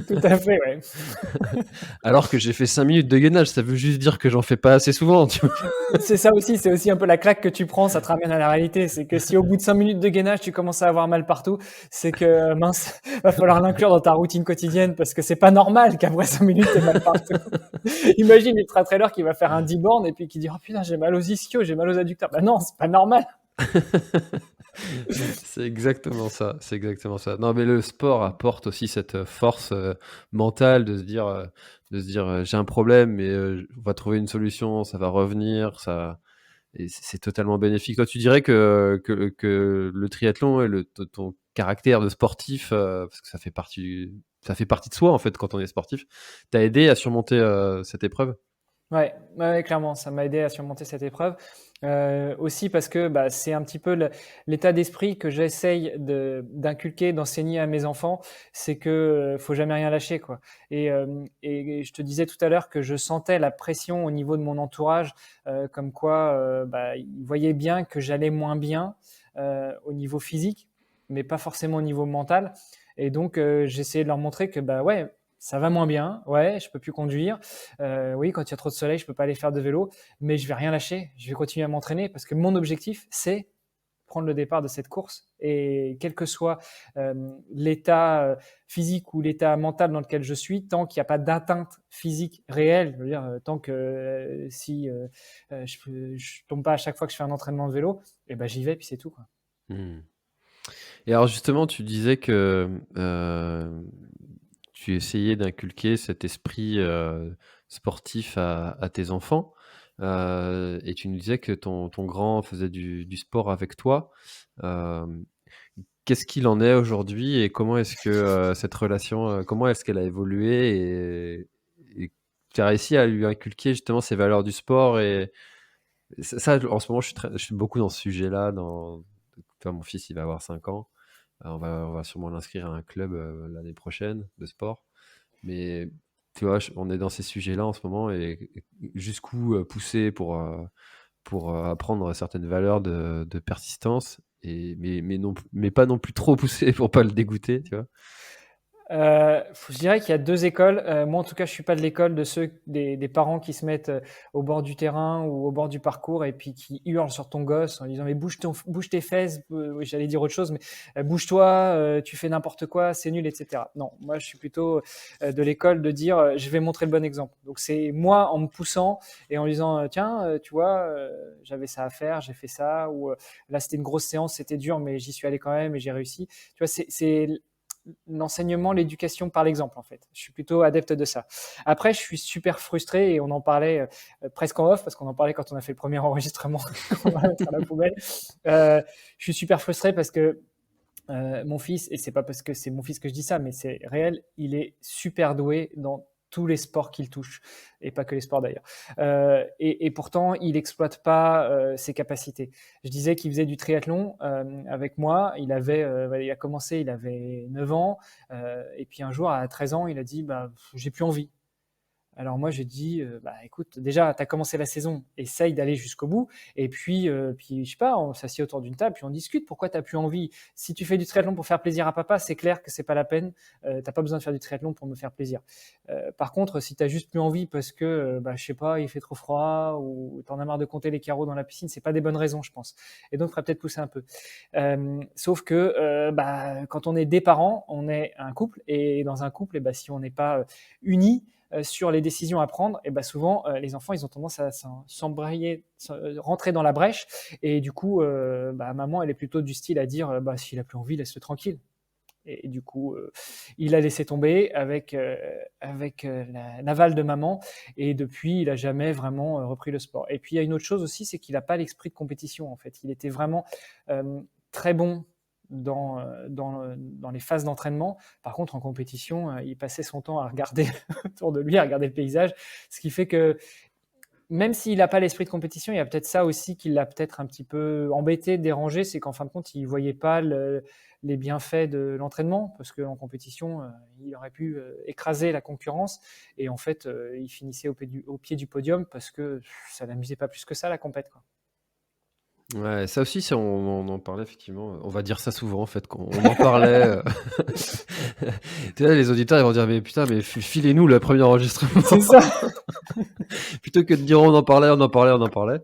tout à fait, ouais. Alors que j'ai fait 5 minutes de gainage, ça veut juste dire que j'en fais pas assez souvent, tu vois? C'est ça aussi, c'est aussi un peu la claque que tu prends, ça te ramène à la réalité. C'est que si au bout de 5 minutes de gainage, tu commences à avoir mal partout, c'est que mince, va falloir l'inclure dans ta routine quotidienne parce que c'est pas normal qu'après 5 minutes, t'aies mal partout. Imagine l'ultra trailer qui va faire un 10 bornes et puis qui dit oh putain, j'ai mal aux ischios, j'ai mal aux adducteurs. Bah non, c'est pas normal. C'est exactement ça, c'est exactement ça. Non, mais le sport apporte aussi cette, force, mentale de se dire, «J'ai un problème, mais on va trouver une solution, ça va revenir», et c'est totalement bénéfique. Toi, tu dirais que le triathlon et ton caractère de sportif, parce que ça fait partie de soi, en fait, quand on est sportif, t'a aidé à surmonter, cette épreuve? Ouais, ouais, clairement, ça m'a aidé à surmonter cette épreuve. Aussi parce que bah, c'est un petit peu l'état d'esprit que j'essaye d'inculquer, d'enseigner à mes enfants, c'est que faut jamais rien lâcher, quoi. Et je te disais tout à l'heure que je sentais la pression au niveau de mon entourage, comme quoi bah, ils voyaient bien que j'allais moins bien au niveau physique, mais pas forcément au niveau mental. Et donc j'essayais de leur montrer que bah ouais, ça va moins bien, ouais, je peux plus conduire. Oui, quand il y a trop de soleil, je peux pas aller faire de vélo, mais je vais rien lâcher. Je vais continuer à m'entraîner parce que mon objectif, c'est prendre le départ de cette course. Et quel que soit l'état physique ou l'état mental dans lequel je suis, tant qu'il n'y a pas d'atteinte physique réelle, je veux dire, tant que si je tombe pas à chaque fois que je fais un entraînement de vélo, et ben j'y vais puis c'est tout, quoi. Mmh. Et alors justement, tu disais que tu essayais d'inculquer cet esprit sportif à tes enfants. Et tu nous disais que ton grand faisait du sport avec toi. Euh, Qu'est-ce qu'il en est aujourd'hui et comment est-ce que cette relation, comment est-ce qu'elle a évolué et tu as réussi à lui inculquer justement ces valeurs du sport et ça, en ce moment, je suis beaucoup dans ce sujet-là. Enfin, mon fils, il va avoir 5 ans. On va sûrement l'inscrire à un club l'année prochaine de sport. Mais tu vois, on est dans ces sujets-là en ce moment et jusqu'où pousser pour apprendre certaines valeurs de persistance, mais pas non plus trop pousser pour pas le dégoûter, tu vois. Je dirais qu'il y a deux écoles. Moi, en tout cas, je suis pas de l'école de ceux des parents qui se mettent au bord du terrain ou au bord du parcours et puis qui hurlent sur ton gosse en disant mais bouge tes fesses. Oui, j'allais dire autre chose, mais bouge-toi, tu fais n'importe quoi, c'est nul, etc. Non, moi, je suis plutôt de l'école de dire je vais montrer le bon exemple. Donc c'est moi en me poussant et en lui disant tiens, tu vois, j'avais ça à faire, j'ai fait ça, ou là c'était une grosse séance, c'était dur, mais j'y suis allé quand même et j'ai réussi. Tu vois, c'est l'enseignement, l'éducation par l'exemple, en fait. Je suis plutôt adepte de ça. Après, je suis super frustré et on en parlait presque en off parce qu'on en parlait quand on a fait le premier enregistrement qu'on va mettre à la poubelle. Je suis super frustré parce que mon fils, et c'est pas parce que c'est mon fils que je dis ça, mais c'est réel, il est super doué dans tous les sports qu'il touche, et pas que les sports d'ailleurs. Et pourtant, il n'exploite pas ses capacités. Je disais qu'il faisait du triathlon avec moi. Il a commencé, il avait 9 ans, et puis un jour, à 13 ans, il a dit bah, j'ai plus envie. Alors moi, j'ai dit, bah écoute, déjà, tu as commencé la saison, essaye d'aller jusqu'au bout. Et puis je sais pas, on s'assied autour d'une table, puis on discute. Pourquoi tu n'as plus envie? Si tu fais du triathlon pour faire plaisir à papa, c'est clair que c'est pas la peine. Tu n'as pas besoin de faire du triathlon pour me faire plaisir. Par contre, si tu n'as juste plus envie parce que, bah, je sais pas, il fait trop froid ou tu en as marre de compter les carreaux dans la piscine, c'est pas des bonnes raisons, je pense. Et donc, il faudrait peut-être pousser un peu. Sauf que bah, quand on est des parents, on est un couple. Et dans un couple, et bah, si on n'est pas unis, sur les décisions à prendre, et ben souvent les enfants ils ont tendance à s'embrayer, rentrer dans la brèche, et du coup bah, maman elle est plutôt du style à dire bah, s'il a plus envie laisse-le tranquille. Et du coup il a laissé tomber avec l'aval de maman, et depuis il a jamais vraiment repris le sport. Et puis il y a une autre chose aussi, c'est qu'il n'a pas l'esprit de compétition en fait. Il était vraiment très bon dans les phases d'entraînement. Par contre, en compétition, il passait son temps à regarder autour de lui, à regarder le paysage. Ce qui fait que même s'il n'a pas l'esprit de compétition, il y a peut-être ça aussi qui l'a peut-être un petit peu embêté, dérangé, c'est qu'en fin de compte, il ne voyait pas les bienfaits de l'entraînement, parce qu'en compétition, il aurait pu écraser la concurrence, et en fait, il finissait au pied du podium parce que ça ne l'amusait pas plus que ça, la compète, quoi. Ouais, ça aussi, on en parlait effectivement. On va dire ça souvent en fait, qu'on en parlait. Tu vois, les auditeurs ils vont dire mais putain, mais filez-nous le premier enregistrement. C'est ça. Plutôt que de dire on en parlait, on en parlait, on en parlait.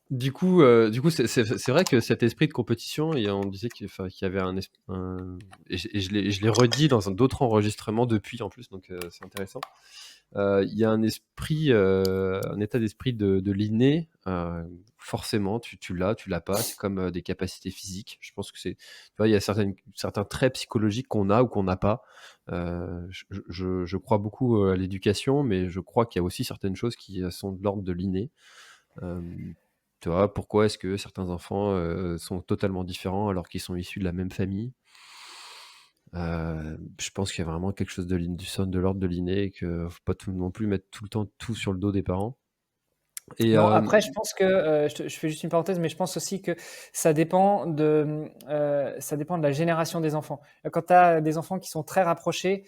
Du coup, c'est vrai que cet esprit de compétition, et on disait qu'il y avait et je l'ai redit dans d'autres enregistrements depuis en plus, donc c'est intéressant. Il y a un esprit, un état d'esprit de l'inné. Forcément, tu l'as pas. C'est comme des capacités physiques. Je pense que tu vois, il y a certains traits psychologiques qu'on a ou qu'on n'a pas. Je crois beaucoup à l'éducation, mais je crois qu'il y a aussi certaines choses qui sont de l'ordre de l'inné. Euh, Tu vois, pourquoi est-ce que certains enfants sont totalement différents alors qu'ils sont issus de la même famille? Je pense qu'il y a vraiment quelque chose du son de l'ordre de l'inné et que faut pas non plus mettre tout le temps tout sur le dos des parents. Et Non, après, je pense que je fais juste une parenthèse, mais je pense aussi que ça dépend de la génération des enfants. Quand tu as des enfants qui sont très rapprochés,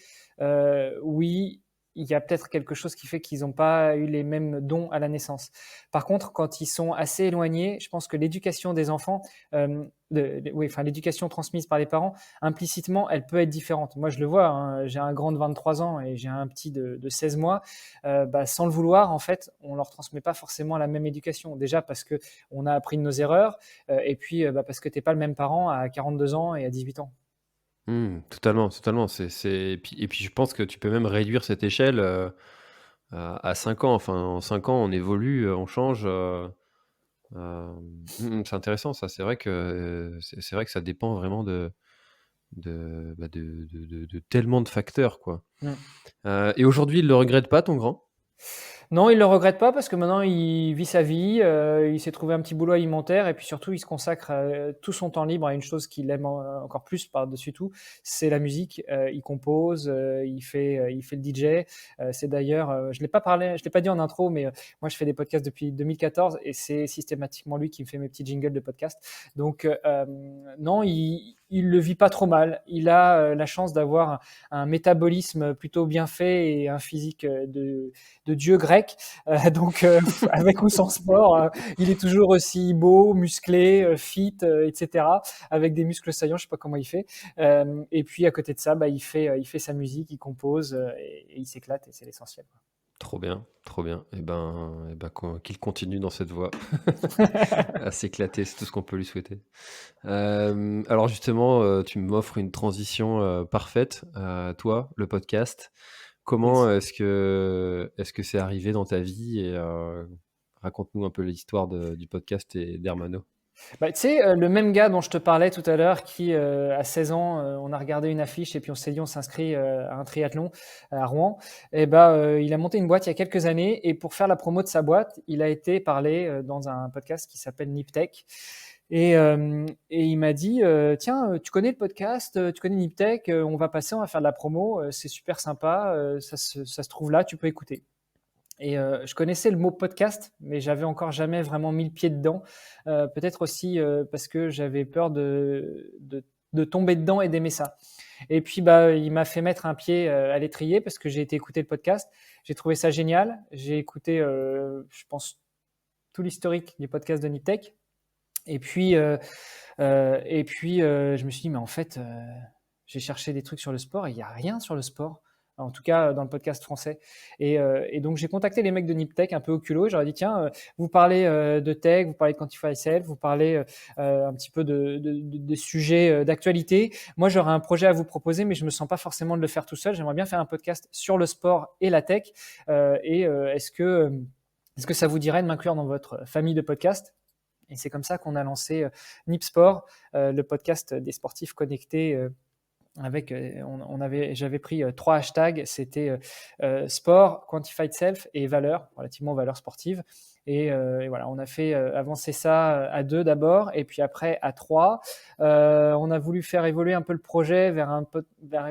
oui, il y a peut-être quelque chose qui fait qu'ils n'ont pas eu les mêmes dons à la naissance. Par contre, quand ils sont assez éloignés, je pense que l'éducation des enfants, oui, enfin l'éducation transmise par les parents, implicitement, elle peut être différente. Moi, je le vois, hein, j'ai un grand de 23 ans et j'ai un petit de 16 mois. Bah, sans le vouloir, en fait, on leur transmet pas forcément la même éducation. Déjà parce que on a appris de nos erreurs, et puis bah, parce que t'es pas le même parent à 42 ans et à 18 ans. totalement, totalement. Et puis je pense que tu peux même réduire cette échelle à 5 ans. Enfin, en 5 ans, on évolue, on change. C'est intéressant ça. C'est vrai que c'est vrai que ça dépend vraiment de tellement de facteurs, quoi. Mmh. Et aujourd'hui, il le regrette pas, ton grand? Non, il le regrette pas parce que maintenant il vit sa vie, il s'est trouvé un petit boulot alimentaire et puis surtout il se consacre, tout son temps libre à une chose qu'il aime encore plus par-dessus tout, c'est la musique. Il compose, il fait le DJ. C'est d'ailleurs, je l'ai pas dit en intro, mais moi je fais des podcasts depuis 2014 et c'est systématiquement lui qui me fait mes petits jingles de podcast. Donc non, il le vit pas trop mal. Il a, la chance d'avoir un métabolisme plutôt bien fait et un physique, de dieu grec. Donc, avec ou sans sport, il est toujours aussi beau, musclé, fit, etc. Avec des muscles saillants, je sais pas comment il fait. Et puis à côté de ça, bah, il fait sa musique, il compose et il s'éclate et c'est l'essentiel. Trop bien, trop bien. Et ben, qu'il continue dans cette voie, à s'éclater, c'est tout ce qu'on peut lui souhaiter. Alors justement, tu m'offres une transition parfaite. Toi, le podcast, comment Yes. est-ce que c'est arrivé dans ta vie et raconte-nous un peu l'histoire du podcast et d'Hermano. Bah, tu sais, le même gars dont je te parlais tout à l'heure qui, à 16 ans, on a regardé une affiche et puis on s'est dit: «On s'inscrit, à un triathlon à Rouen» et bah, il a monté une boîte il y a quelques années et pour faire la promo de sa boîte, il a été parler, dans un podcast qui s'appelle Niptech et il m'a dit, «Tiens, tu connais le podcast, tu connais Niptech, on va passer, on va faire de la promo, c'est super sympa, ça se trouve là, tu peux écouter». Et je connaissais le mot podcast, mais j'avais encore jamais vraiment mis le pied dedans. Peut-être aussi, parce que j'avais peur de tomber dedans et d'aimer ça. Et puis, bah, il m'a fait mettre un pied, à l'étrier parce que j'ai été écouter le podcast. J'ai trouvé ça génial. J'ai écouté, je pense tout l'historique du podcast de Niptech et puis, je me suis dit: «Mais en fait, j'ai cherché des trucs sur le sport et il y a rien sur le sport». En tout cas, dans le podcast français et donc j'ai contacté les mecs de Niptech un peu au culot. Je leur ai dit: «Tiens, vous parlez, de tech, vous parlez de Quantify Yourself, vous parlez, un petit peu de sujets, d'actualité. Moi, j'aurais un projet à vous proposer, mais je me sens pas forcément de le faire tout seul. J'aimerais bien faire un podcast sur le sport et la tech, est-ce que ça vous dirait de m'inclure dans votre famille de podcasts?» Et c'est comme ça qu'on a lancé Nipsport, le podcast des sportifs connectés. Avec, j'avais pris 3 hashtags, c'était sport, quantified self et valeur, relativement valeur sportive. Et voilà, on a fait avancer ça à 2 d'abord, et puis après à 3. On a voulu faire évoluer un peu le projet vers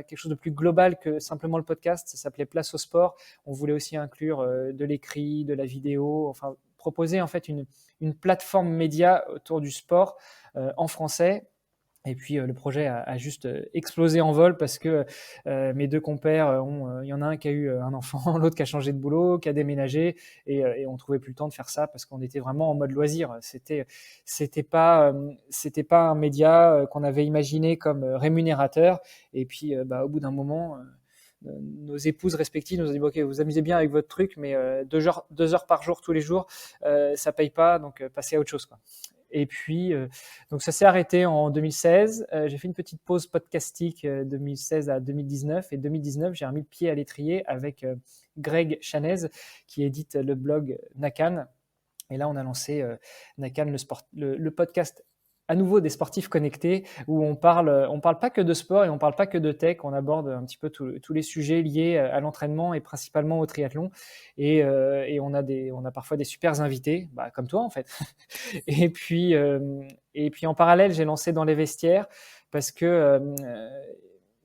quelque chose de plus global que simplement le podcast. Ça s'appelait Place au sport. On voulait aussi inclure de l'écrit, de la vidéo, enfin proposer en fait une plateforme média autour du sport en français. Et puis le projet a juste explosé en vol parce que mes 2 compères il y en a un qui a eu un enfant, l'autre qui a changé de boulot, qui a déménagé et on trouvait plus le temps de faire ça parce qu'on était vraiment en mode loisir. C'était pas un média qu'on avait imaginé comme rémunérateur. Et puis bah, au bout d'un moment, nos épouses respectives nous ont dit: «OK, vous amusez bien avec votre truc, mais 2 heures par jour tous les jours, ça paye pas, donc passez à autre chose, quoi». Et puis, donc ça s'est arrêté en 2016. J'ai fait une petite pause podcastique 2016 à 2019. Et 2019, j'ai remis le pied à l'étrier avec Greg Chanez, qui édite le blog Nakan. Et là, on a lancé Nakan, le podcast à nouveau des sportifs connectés, où on parle pas que de sport et on parle pas que de tech. On aborde un petit peu tous les sujets liés à l'entraînement et principalement au triathlon. Et on a parfois des super invités, bah, comme toi en fait. Et puis, en parallèle, j'ai lancé Dans les vestiaires parce que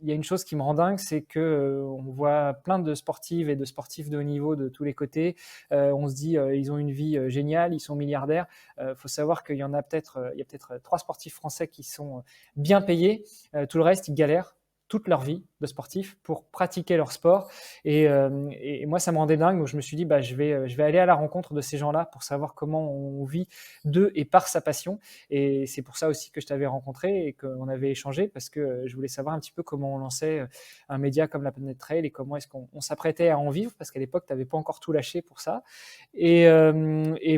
il y a une chose qui me rend dingue, c'est que on voit plein de sportives et de sportifs de haut niveau de tous les côtés. On se dit, ils ont une vie géniale, ils sont milliardaires. Faut savoir qu'il y en a peut-être, il y a peut-être 3 sportifs français qui sont bien payés. Tout le reste, ils galèrent toute leur vie de sportifs pour pratiquer leur sport. Et moi, ça me rendait dingue. Donc, je me suis dit, bah, je vais aller à la rencontre de ces gens-là pour savoir comment on vit d'eux et par sa passion. Et c'est pour ça aussi que je t'avais rencontré et qu'on avait échangé, parce que je voulais savoir un petit peu comment on lançait un média comme la Planète Trail et comment est-ce qu'on s'apprêtait à en vivre, parce qu'à l'époque, tu n'avais pas encore tout lâché pour ça. Et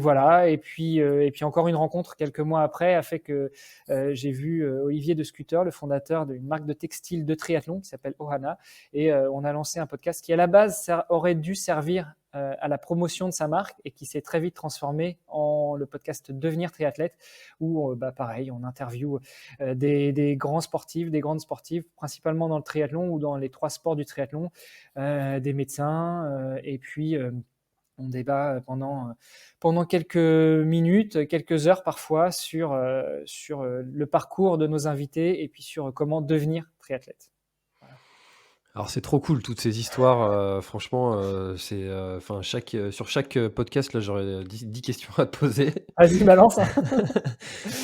voilà. Et puis encore une rencontre quelques mois après a fait que j'ai vu Olivier de Scooter, le fondateur d'une marque de textile de triathlon qui s'appelle Ohana. Et on a lancé un podcast qui, à la base, aurait dû servir à la promotion de sa marque et qui s'est très vite transformé en le podcast Devenir triathlète, où pareil, on interviewe des grands sportifs, des grandes sportives, principalement dans le triathlon ou dans les 3 sports du triathlon, des médecins, et puis on débat pendant quelques minutes, quelques heures parfois sur le parcours de nos invités et puis sur comment devenir triathlète. Alors c'est trop cool toutes ces histoires, franchement, c'est, enfin sur chaque podcast là, j'aurais 10 questions à te poser. Vas-y, balance.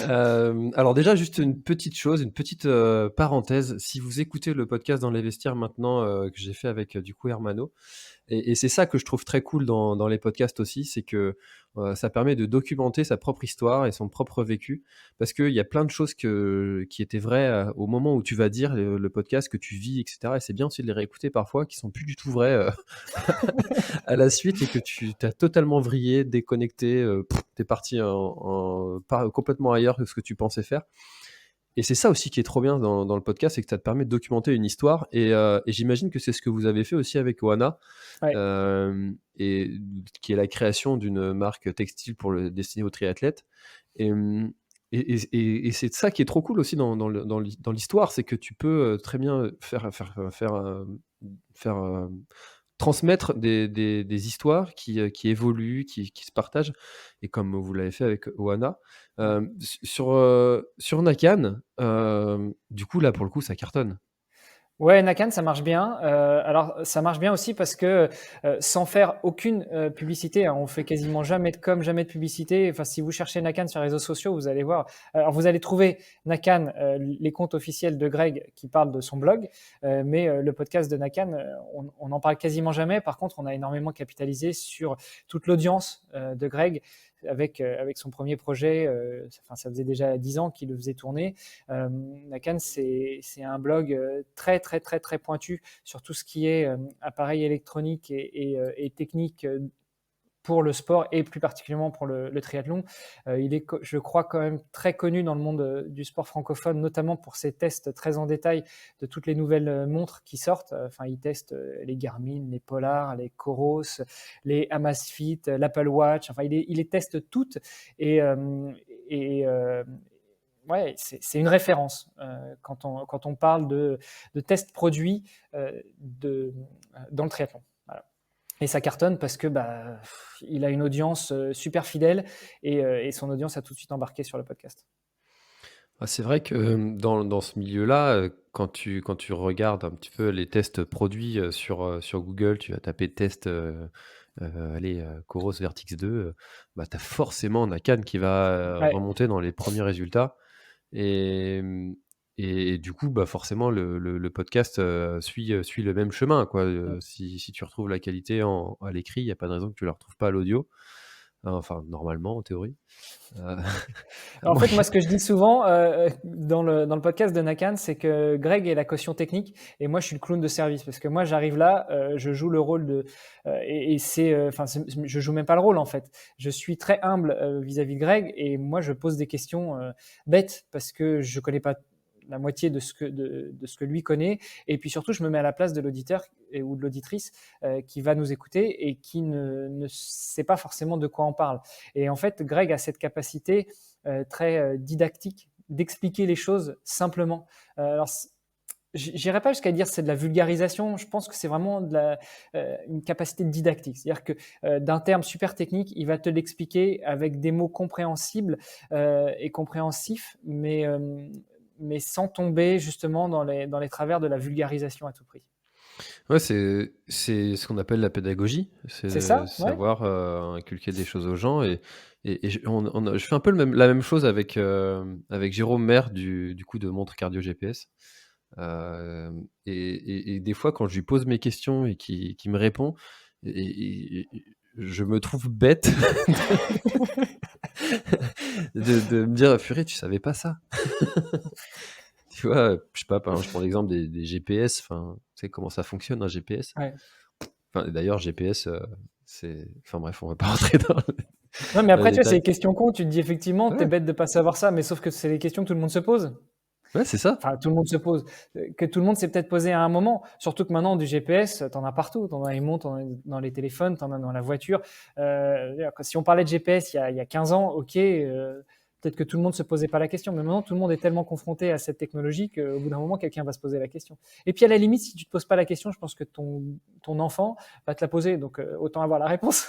Alors déjà juste une petite chose, une petite, parenthèse. Si vous écoutez le podcast dans les vestiaires maintenant, que j'ai fait avec, du coup Hermano, et c'est ça que je trouve très cool dans les podcasts aussi, c'est que, ça permet de documenter sa propre histoire et son propre vécu. Parce qu'il y a plein de choses qui étaient vraies, au moment où tu vas dire le podcast que tu vis et cetera, et c'est bien aussi de les réécouter parfois, qui sont plus du tout vraies, à la suite, et que tu as totalement vrillé, déconnecté, tu parti complètement ailleurs que ce que tu pensais faire. Et c'est ça aussi qui est trop bien dans le podcast, c'est que ça te permet de documenter une histoire, et j'imagine que c'est ce que vous avez fait aussi avec Oana, Ouais. et qui est la création d'une marque textile destinée aux triathlètes. Et, et c'est ça qui est trop cool aussi dans l'histoire, c'est que tu peux très bien transmettre des histoires qui évoluent, qui se partagent, et comme vous l'avez fait avec Oana. Sur Nakan, du coup, là, pour le coup, ça cartonne. Ouais, Nakan, ça marche bien. Alors, ça marche bien aussi parce que sans faire aucune publicité, hein, on fait quasiment jamais de com, jamais de publicité. Enfin, si vous cherchez Nakan sur les réseaux sociaux, vous allez voir. Alors, vous allez trouver Nakan, les comptes officiels de Greg qui parlent de son blog, mais le podcast de Nakan, on n'en parle quasiment jamais. Par contre, on a énormément capitalisé sur toute l'audience de Greg avec son premier projet. Ça faisait déjà 10 ans qu'il le faisait tourner. Nakan, c'est un blog très, très, très, très pointu sur tout ce qui est appareil électronique et technique pour le sport et plus particulièrement pour le triathlon. Il est, je crois, quand même très connu dans le monde du sport francophone, notamment pour ses tests très en détail de toutes les nouvelles montres qui sortent. Enfin, il teste les Garmin, les Polar, les Coros, les Amazfit, l'Apple Watch. Enfin, il les teste toutes, et ouais, c'est une référence quand on parle de tests produits dans le triathlon. Voilà. Et ça cartonne parce que il a une audience super fidèle, et son audience a tout de suite embarqué sur le podcast. C'est vrai que dans ce milieu-là, quand tu regardes un petit peu les tests produits sur Google, tu vas taper test, Coros Vertix 2, tu as forcément Nakan qui va Ouais. remonter dans les premiers résultats. Et, et du coup, forcément, le podcast suit le même chemin, quoi. Si tu retrouves la qualité à l'écrit, il n'y a pas de raison que tu ne la retrouves pas à l'audio. Enfin, normalement, en théorie. En fait, moi, ce que je dis souvent dans le podcast de Nakan, c'est que Greg est la caution technique et moi, je suis le clown de service, parce que moi, j'arrive là, je joue le rôle de je joue même pas le rôle en fait. Je suis très humble vis-à-vis de Greg, et moi, je pose des questions bêtes parce que je connais pas la moitié de ce que lui connaît, et puis surtout, je me mets à la place de l'auditeur ou de l'auditrice qui va nous écouter et qui ne sait pas forcément de quoi on parle. Et en fait, Greg a cette capacité très didactique d'expliquer les choses simplement. Alors, j'irai pas jusqu'à dire c'est de la vulgarisation. Je pense que c'est vraiment une capacité didactique. C'est-à-dire que d'un terme super technique, il va te l'expliquer avec des mots compréhensibles et compréhensifs, mais sans tomber justement dans les travers de la vulgarisation à tout prix. Ouais, c'est ce qu'on appelle la pédagogie, C'est ça, ouais. savoir inculquer des choses aux gens, et je fais un peu la même chose avec Jérôme Maire du coup de Montre Cardio GPS. Et des fois, quand je lui pose mes questions et qui me répond, et je me trouve bête de me dire: «Purée, tu savais pas ça?» Tu vois? Je sais pas, par exemple, je prends l'exemple des GPS, enfin, tu sais comment ça fonctionne un GPS? Ouais. Enfin, d'ailleurs, GPS, enfin bref, on va pas rentrer dans Non, mais les après, tu vois, c'est détails. des questions cons. Tu te dis effectivement, t'es Ouais. bête de pas savoir ça, mais sauf que c'est les questions que tout le monde se pose. Ouais, c'est ça. Enfin, tout le monde se pose, que tout le monde s'est peut-être posé à un moment. Surtout que maintenant, du GPS, t'en as partout. T'en as les montres, t'en as dans les téléphones, t'en as dans la voiture. Si on parlait de GPS il y a 15 ans, ok, peut-être que tout le monde se posait pas la question. Mais maintenant, tout le monde est tellement confronté à cette technologie qu'au bout d'un moment, quelqu'un va se poser la question. Et puis, à la limite, si tu te poses pas la question, je pense que ton enfant va te la poser. Donc, autant avoir la réponse.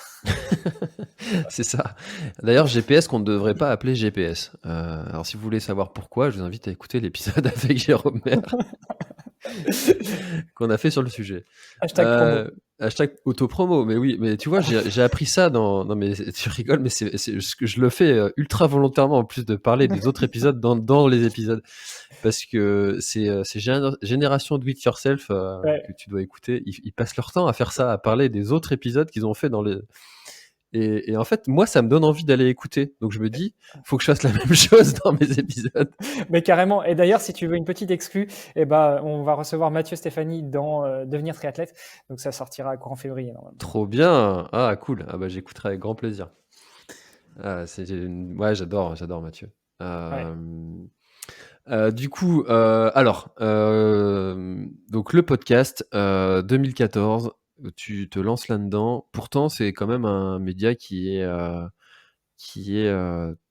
C'est ça. D'ailleurs, GPS qu'on ne devrait pas appeler GPS. Alors, si vous voulez savoir pourquoi, je vous invite à écouter l'épisode avec Jérôme Maire qu'on a fait sur le sujet. Hashtag promo. Hashtag autopromo, mais oui, mais tu vois, j'ai appris ça dans. Non, mais tu rigoles, mais c'est ce que je le fais ultra volontairement en plus de parler des autres épisodes dans les épisodes. Parce que c'est Génération Do It Yourself Ouais. que tu dois écouter. Ils passent leur temps à faire ça, à parler des autres épisodes qu'ils ont fait dans les. Et en fait, moi, ça me donne envie d'aller écouter. Donc je me dis, faut que je fasse la même chose dans mes épisodes. Mais carrément. Et d'ailleurs, si tu veux une petite exclue, eh ben, on va recevoir Mathieu Stéphanie dans Devenir triathlète. Donc ça sortira courant février normalement. Trop bien. Ah, cool. Ah bah j'écouterai avec grand plaisir. Ouais, j'adore Mathieu. Ouais. Du coup, donc le podcast 2014, tu te lances là-dedans. Pourtant, c'est quand même un média qui est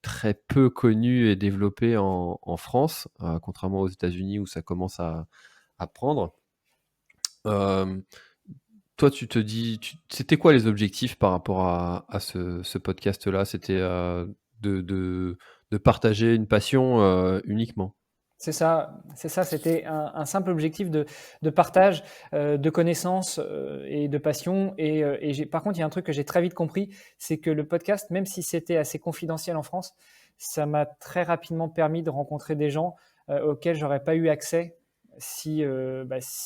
très peu connu et développé en France, contrairement aux États-Unis où ça commence à prendre. Euh, Toi, tu te dis, c'était quoi les objectifs par rapport à ce podcast-là? C'était de partager une passion uniquement. C'est ça, c'était un simple objectif de partage, de connaissances et de passion. Et par contre, il y a un truc que j'ai très vite compris, c'est que le podcast, même si c'était assez confidentiel en France, ça m'a très rapidement permis de rencontrer des gens auxquels j'aurais pas eu accès s'il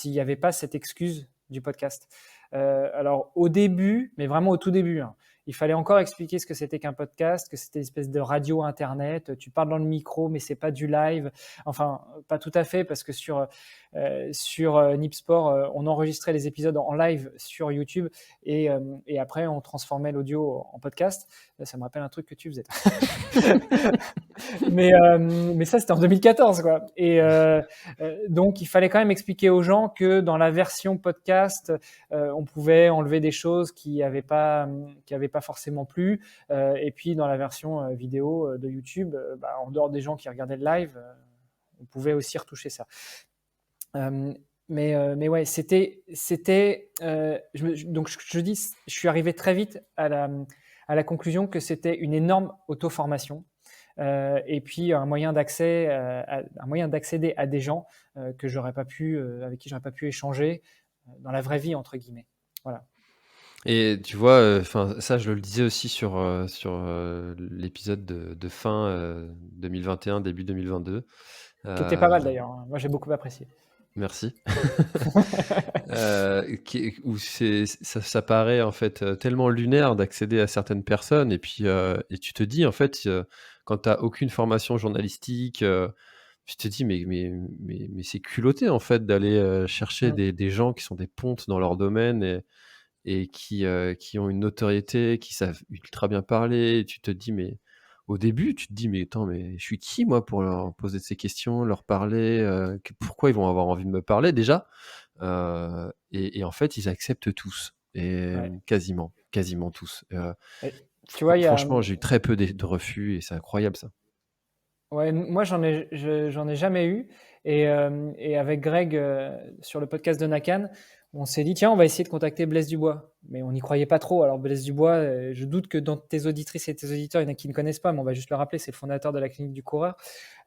n'y avait pas cette excuse du podcast. Alors au début, mais vraiment au tout début, hein, il fallait encore expliquer ce que c'était qu'un podcast, que c'était une espèce de radio internet. Tu parles dans le micro, mais c'est pas du live. Enfin, pas tout à fait, parce que sur Nipsport, on enregistrait les épisodes en live sur YouTube et après on transformait l'audio en podcast. Ça me rappelle un truc que tu faisais. mais ça, c'était en 2014, quoi. Donc, il fallait quand même expliquer aux gens que dans la version podcast, on pouvait enlever des choses qui n'avaient pas forcément plu. Et puis, dans la version vidéo de YouTube, en dehors des gens qui regardaient le live, on pouvait aussi retoucher ça. Mais ouais, donc je dis, je suis arrivé très vite à la conclusion que c'était une énorme auto-formation. Et puis un moyen d'accéder à des gens avec qui j'aurais pas pu échanger dans la vraie vie, entre guillemets. Voilà. Et tu vois, ça, je le disais aussi sur l'épisode de fin 2021, début 2022. Qui était pas mal d'ailleurs, hein. Moi, j'ai beaucoup apprécié. Merci. Où ça paraît en fait tellement lunaire d'accéder à certaines personnes et puis et tu te dis en fait quand tu as aucune formation journalistique, tu te dis mais c'est culotté en fait d'aller chercher Mm. des gens qui sont des pontes dans leur domaine et qui ont une notoriété, qui savent ultra bien parler. Et tu te dis mais au début, tu te dis mais attends, mais je suis qui moi pour leur poser ces questions, leur parler, pourquoi ils vont avoir envie de me parler déjà? Et en fait, ils acceptent tous et Ouais. quasiment tous. Et tu vois, il y a, Franchement, j'ai eu très peu de refus et c'est incroyable ça. ouais, moi, j'en ai jamais eu. Et avec Greg, sur le podcast de Nakan, on s'est dit, tiens, on va essayer de contacter Blaise Dubois. Mais on n'y croyait pas trop. Alors, Blaise Dubois, je doute que dans tes auditrices et tes auditeurs, il y en a qui ne connaissent pas, mais on va juste le rappeler, c'est le fondateur de la clinique du coureur.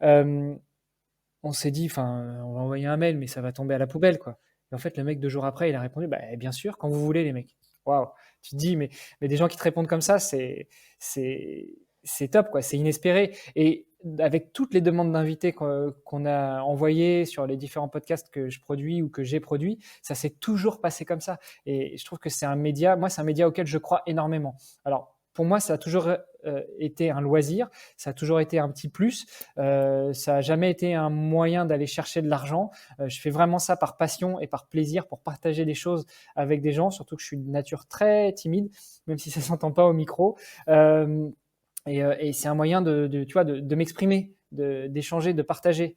Euh, on s'est dit, enfin, on va envoyer un mail, mais ça va tomber à la poubelle, quoi. Et en fait, le mec, 2 jours après, il a répondu, bah, bien sûr, quand vous voulez, les mecs. Waouh. Tu te dis, mais des gens qui te répondent comme ça, c'est top, quoi. C'est inespéré. Et avec toutes les demandes d'invités qu'on a envoyées sur les différents podcasts que je produis ou que j'ai produits, ça s'est toujours passé comme ça. Et je trouve que c'est un média auquel je crois énormément. Alors, pour moi, ça a toujours été un loisir, ça a toujours été un petit plus, ça n'a jamais été un moyen d'aller chercher de l'argent. Je fais vraiment ça par passion et par plaisir pour partager des choses avec des gens, surtout que je suis de nature très timide, même si ça ne s'entend pas au micro. Et c'est un moyen tu vois, de m'exprimer, d'échanger, de partager.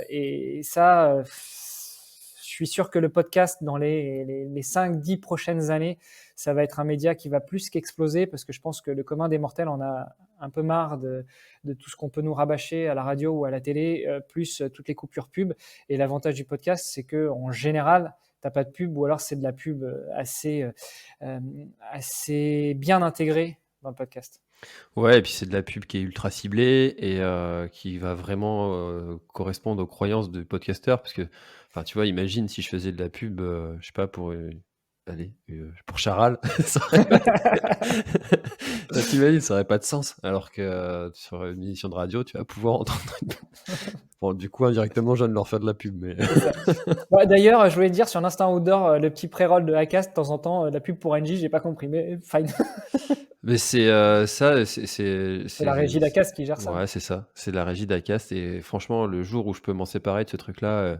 Et ça, je suis sûr que le podcast, dans les 5-10 prochaines années, ça va être un média qui va plus qu'exploser, parce que je pense que le commun des mortels en a un peu marre de tout ce qu'on peut nous rabâcher à la radio ou à la télé, plus toutes les coupures pub. Et l'avantage du podcast, c'est qu'en général, t'as pas de pub, ou alors c'est de la pub assez bien intégrée dans le podcast. Ouais, et puis c'est de la pub qui est ultra ciblée et qui va vraiment correspondre aux croyances du podcasteur. Parce que, enfin, tu vois, imagine si je faisais de la pub, je sais pas, pour Charal, ça aurait pas Là, t'imagines, ça aurait pas de sens. Alors que sur une émission de radio, tu vas pouvoir entendre. Bon, du coup, indirectement, je viens de leur faire de la pub, mais. C'est ça. Ouais, d'ailleurs, je voulais dire sur l'instant outdoor, le petit pré-roll de Acast, de temps en temps, la pub pour NJ, j'ai pas compris, mais fine. Mais c'est ça, C'est la régie d'Acast qui gère ça. ouais, c'est ça. C'est la régie d'Acast. Et franchement, le jour où je peux m'en séparer de ce truc-là,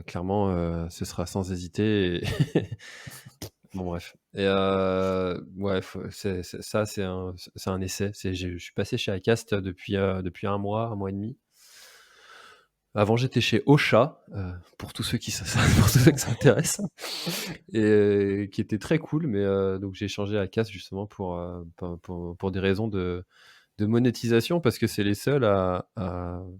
clairement, ce sera sans hésiter. Bon, bref. Et ouais, ça, c'est un essai. Je suis passé chez Acast depuis un mois et demi. Avant, j'étais chez Ocha, pour tous ceux pour tous ceux que ça intéresse, et qui était très cool. Mais donc j'ai changé à Acast justement pour des raisons de monétisation, parce que c'est les seuls à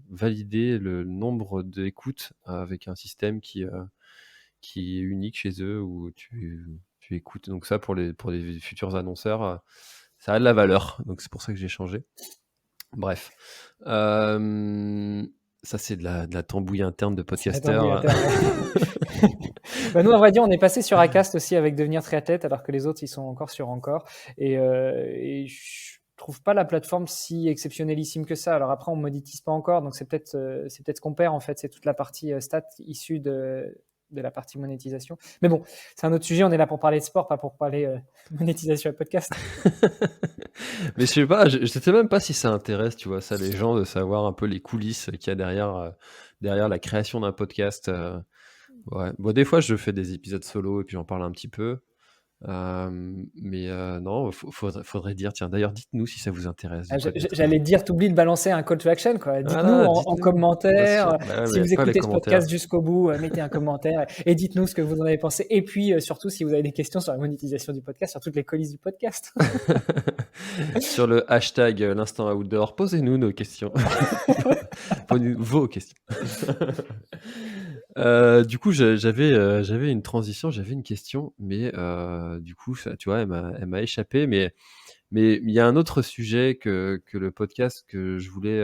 valider le nombre d'écoutes avec un système qui est unique chez eux, où tu écoutes. Donc ça, pour les futurs annonceurs, ça a de la valeur. Donc c'est pour ça que j'ai changé. Bref. Ça, c'est de la tambouille interne de C'est la tambouille podcasteurs. interne. Bah, nous, à vrai dire, on est passé sur Acast aussi avec Devenir Triathlète, alors que les autres, ils sont encore sur Encore. Et je trouve pas la plateforme si exceptionnellissime que ça. Alors après, on monétise pas encore, donc c'est peut-être ce qu'on perd en fait. C'est toute la partie stats issue de la partie monétisation. Mais bon, c'est un autre sujet. On est là pour parler de sport, pas pour parler monétisation et podcast. Mais je sais pas, je sais même pas si ça intéresse, tu vois, ça, les gens, de savoir un peu les coulisses qu'il y a derrière la création d'un podcast. Ouais. Bon, des fois, je fais des épisodes solo et puis j'en parle un petit peu. Mais non, faudrait dire, tiens, d'ailleurs, dites-nous si ça vous intéresse. J'allais te dire, t'oublies de balancer un call to action, quoi. Dites-nous Voilà, en dites-nous, bien commentaire, sûr. Bah ouais, si mais vous pas les écoutez ce commentaires. podcast jusqu'au bout, mettez un commentaire et dites-nous ce que vous en avez pensé. Et puis surtout, si vous avez des questions sur la monétisation du podcast, sur toutes les coulisses du podcast. Sur le hashtag l'instant outdoor, posez-nous nos questions. Posez-nous vos questions. Du coup, j'avais une transition, j'avais une question, mais du coup, tu vois, elle m'a échappé. Mais il y a un autre sujet que le podcast que je voulais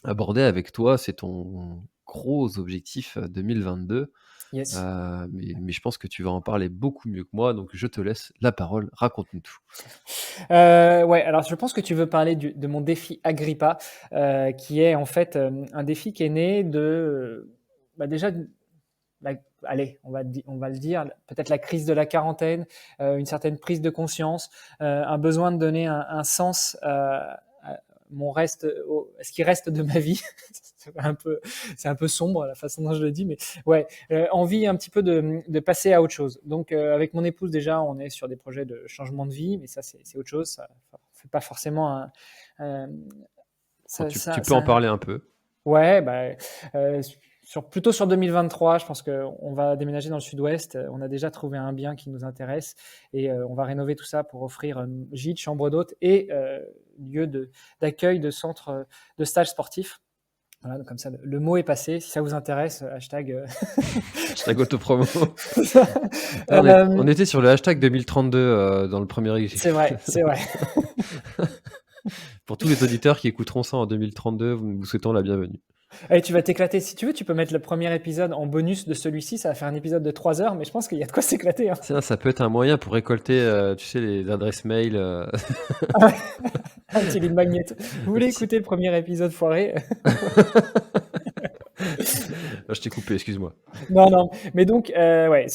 aborder avec toi, c'est ton gros objectif 2022. Yes. Mais je pense que tu vas en parler beaucoup mieux que moi, donc je te laisse la parole. Raconte-nous tout. Ouais, alors je pense que tu veux parler de mon défi Agrippa, qui est en fait un défi qui est né de, déjà, allez, on va le dire, peut-être la crise de la quarantaine, une certaine prise de conscience, un besoin de donner un sens à ce qui reste de ma vie. C'est un peu sombre la façon dont je le dis, mais ouais, envie un petit peu de passer à autre chose. Donc avec mon épouse, déjà, on est sur des projets de changement de vie, mais ça c'est autre chose. Ça fait pas forcément Tu peux en parler un peu. Ouais, plutôt sur 2023, je pense qu'on va déménager dans le sud-ouest. On a déjà trouvé un bien qui nous intéresse et on va rénover tout ça pour offrir un gîte, chambre d'hôte et lieu d'accueil de centre de stage sportif. Voilà, donc comme ça, le mot est passé. Si ça vous intéresse, hashtag. Hashtag autopromo. On était sur le hashtag 2032 dans le premier exercice. C'est vrai, c'est vrai. Pour tous les auditeurs qui écouteront ça en 2032, vous souhaitons la bienvenue. Allez, tu vas t'éclater. Si tu veux, tu peux mettre le premier épisode en bonus de celui-ci. Ça va faire un épisode de 3 heures, mais je pense qu'il y a de quoi s'éclater. Hein. Ça peut être un moyen pour récolter, tu sais, les adresses mail. Un petit lead magnet. Vous voulez écouter le premier épisode foiré? Je t'ai coupé, excuse-moi. Non. Mais donc, ouais,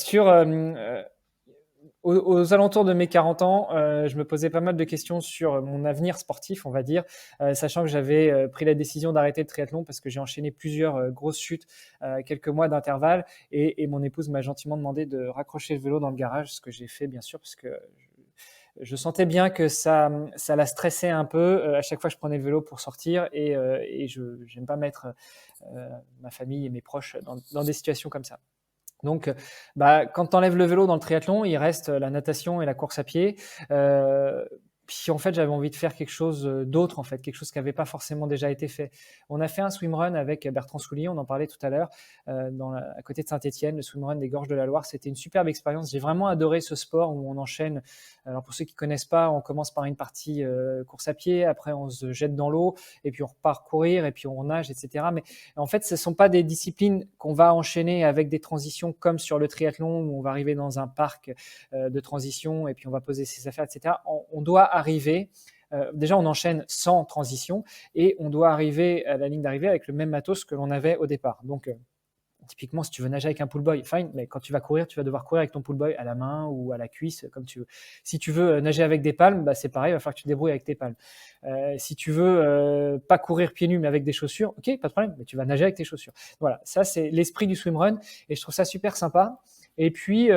aux alentours de mes 40 ans, je me posais pas mal de questions sur mon avenir sportif, on va dire, sachant que j'avais pris la décision d'arrêter le triathlon parce que j'ai enchaîné plusieurs grosses chutes, quelques mois d'intervalle, et mon épouse m'a gentiment demandé de raccrocher le vélo dans le garage, ce que j'ai fait bien sûr, parce que je sentais bien que ça la stressait un peu. À chaque fois, je prenais le vélo pour sortir et je n'aime pas mettre ma famille et mes proches dans des situations comme ça. Donc, quand tu enlèves le vélo dans le triathlon, il reste la natation et la course à pied. Puis en fait, j'avais envie de faire quelque chose d'autre, en fait, quelque chose qui n'avait pas forcément déjà été fait. On a fait un swimrun avec Bertrand Soulier, on en parlait tout à l'heure, à côté de Saint-Étienne, le swimrun des Gorges de la Loire. C'était une superbe expérience. J'ai vraiment adoré ce sport où on enchaîne. Alors pour ceux qui connaissent pas, on commence par une partie course à pied, après on se jette dans l'eau, et puis on repart courir, et puis on nage, etc. Mais en fait, ce ne sont pas des disciplines qu'on va enchaîner avec des transitions comme sur le triathlon où on va arriver dans un parc de transition et puis on va poser ses affaires, etc. On doit arriver, déjà on enchaîne sans transition et on doit arriver à la ligne d'arrivée avec le même matos que l'on avait au départ. Donc, typiquement, si tu veux nager avec un pull boy, fine, mais quand tu vas courir, tu vas devoir courir avec ton pull boy à la main ou à la cuisse, comme tu veux. Si tu veux nager avec des palmes, c'est pareil, il va falloir que tu te débrouilles avec tes palmes. Si tu veux pas courir pieds nus mais avec des chaussures, ok, pas de problème, mais tu vas nager avec tes chaussures. Voilà, ça c'est l'esprit du swimrun et je trouve ça super sympa. Et puis,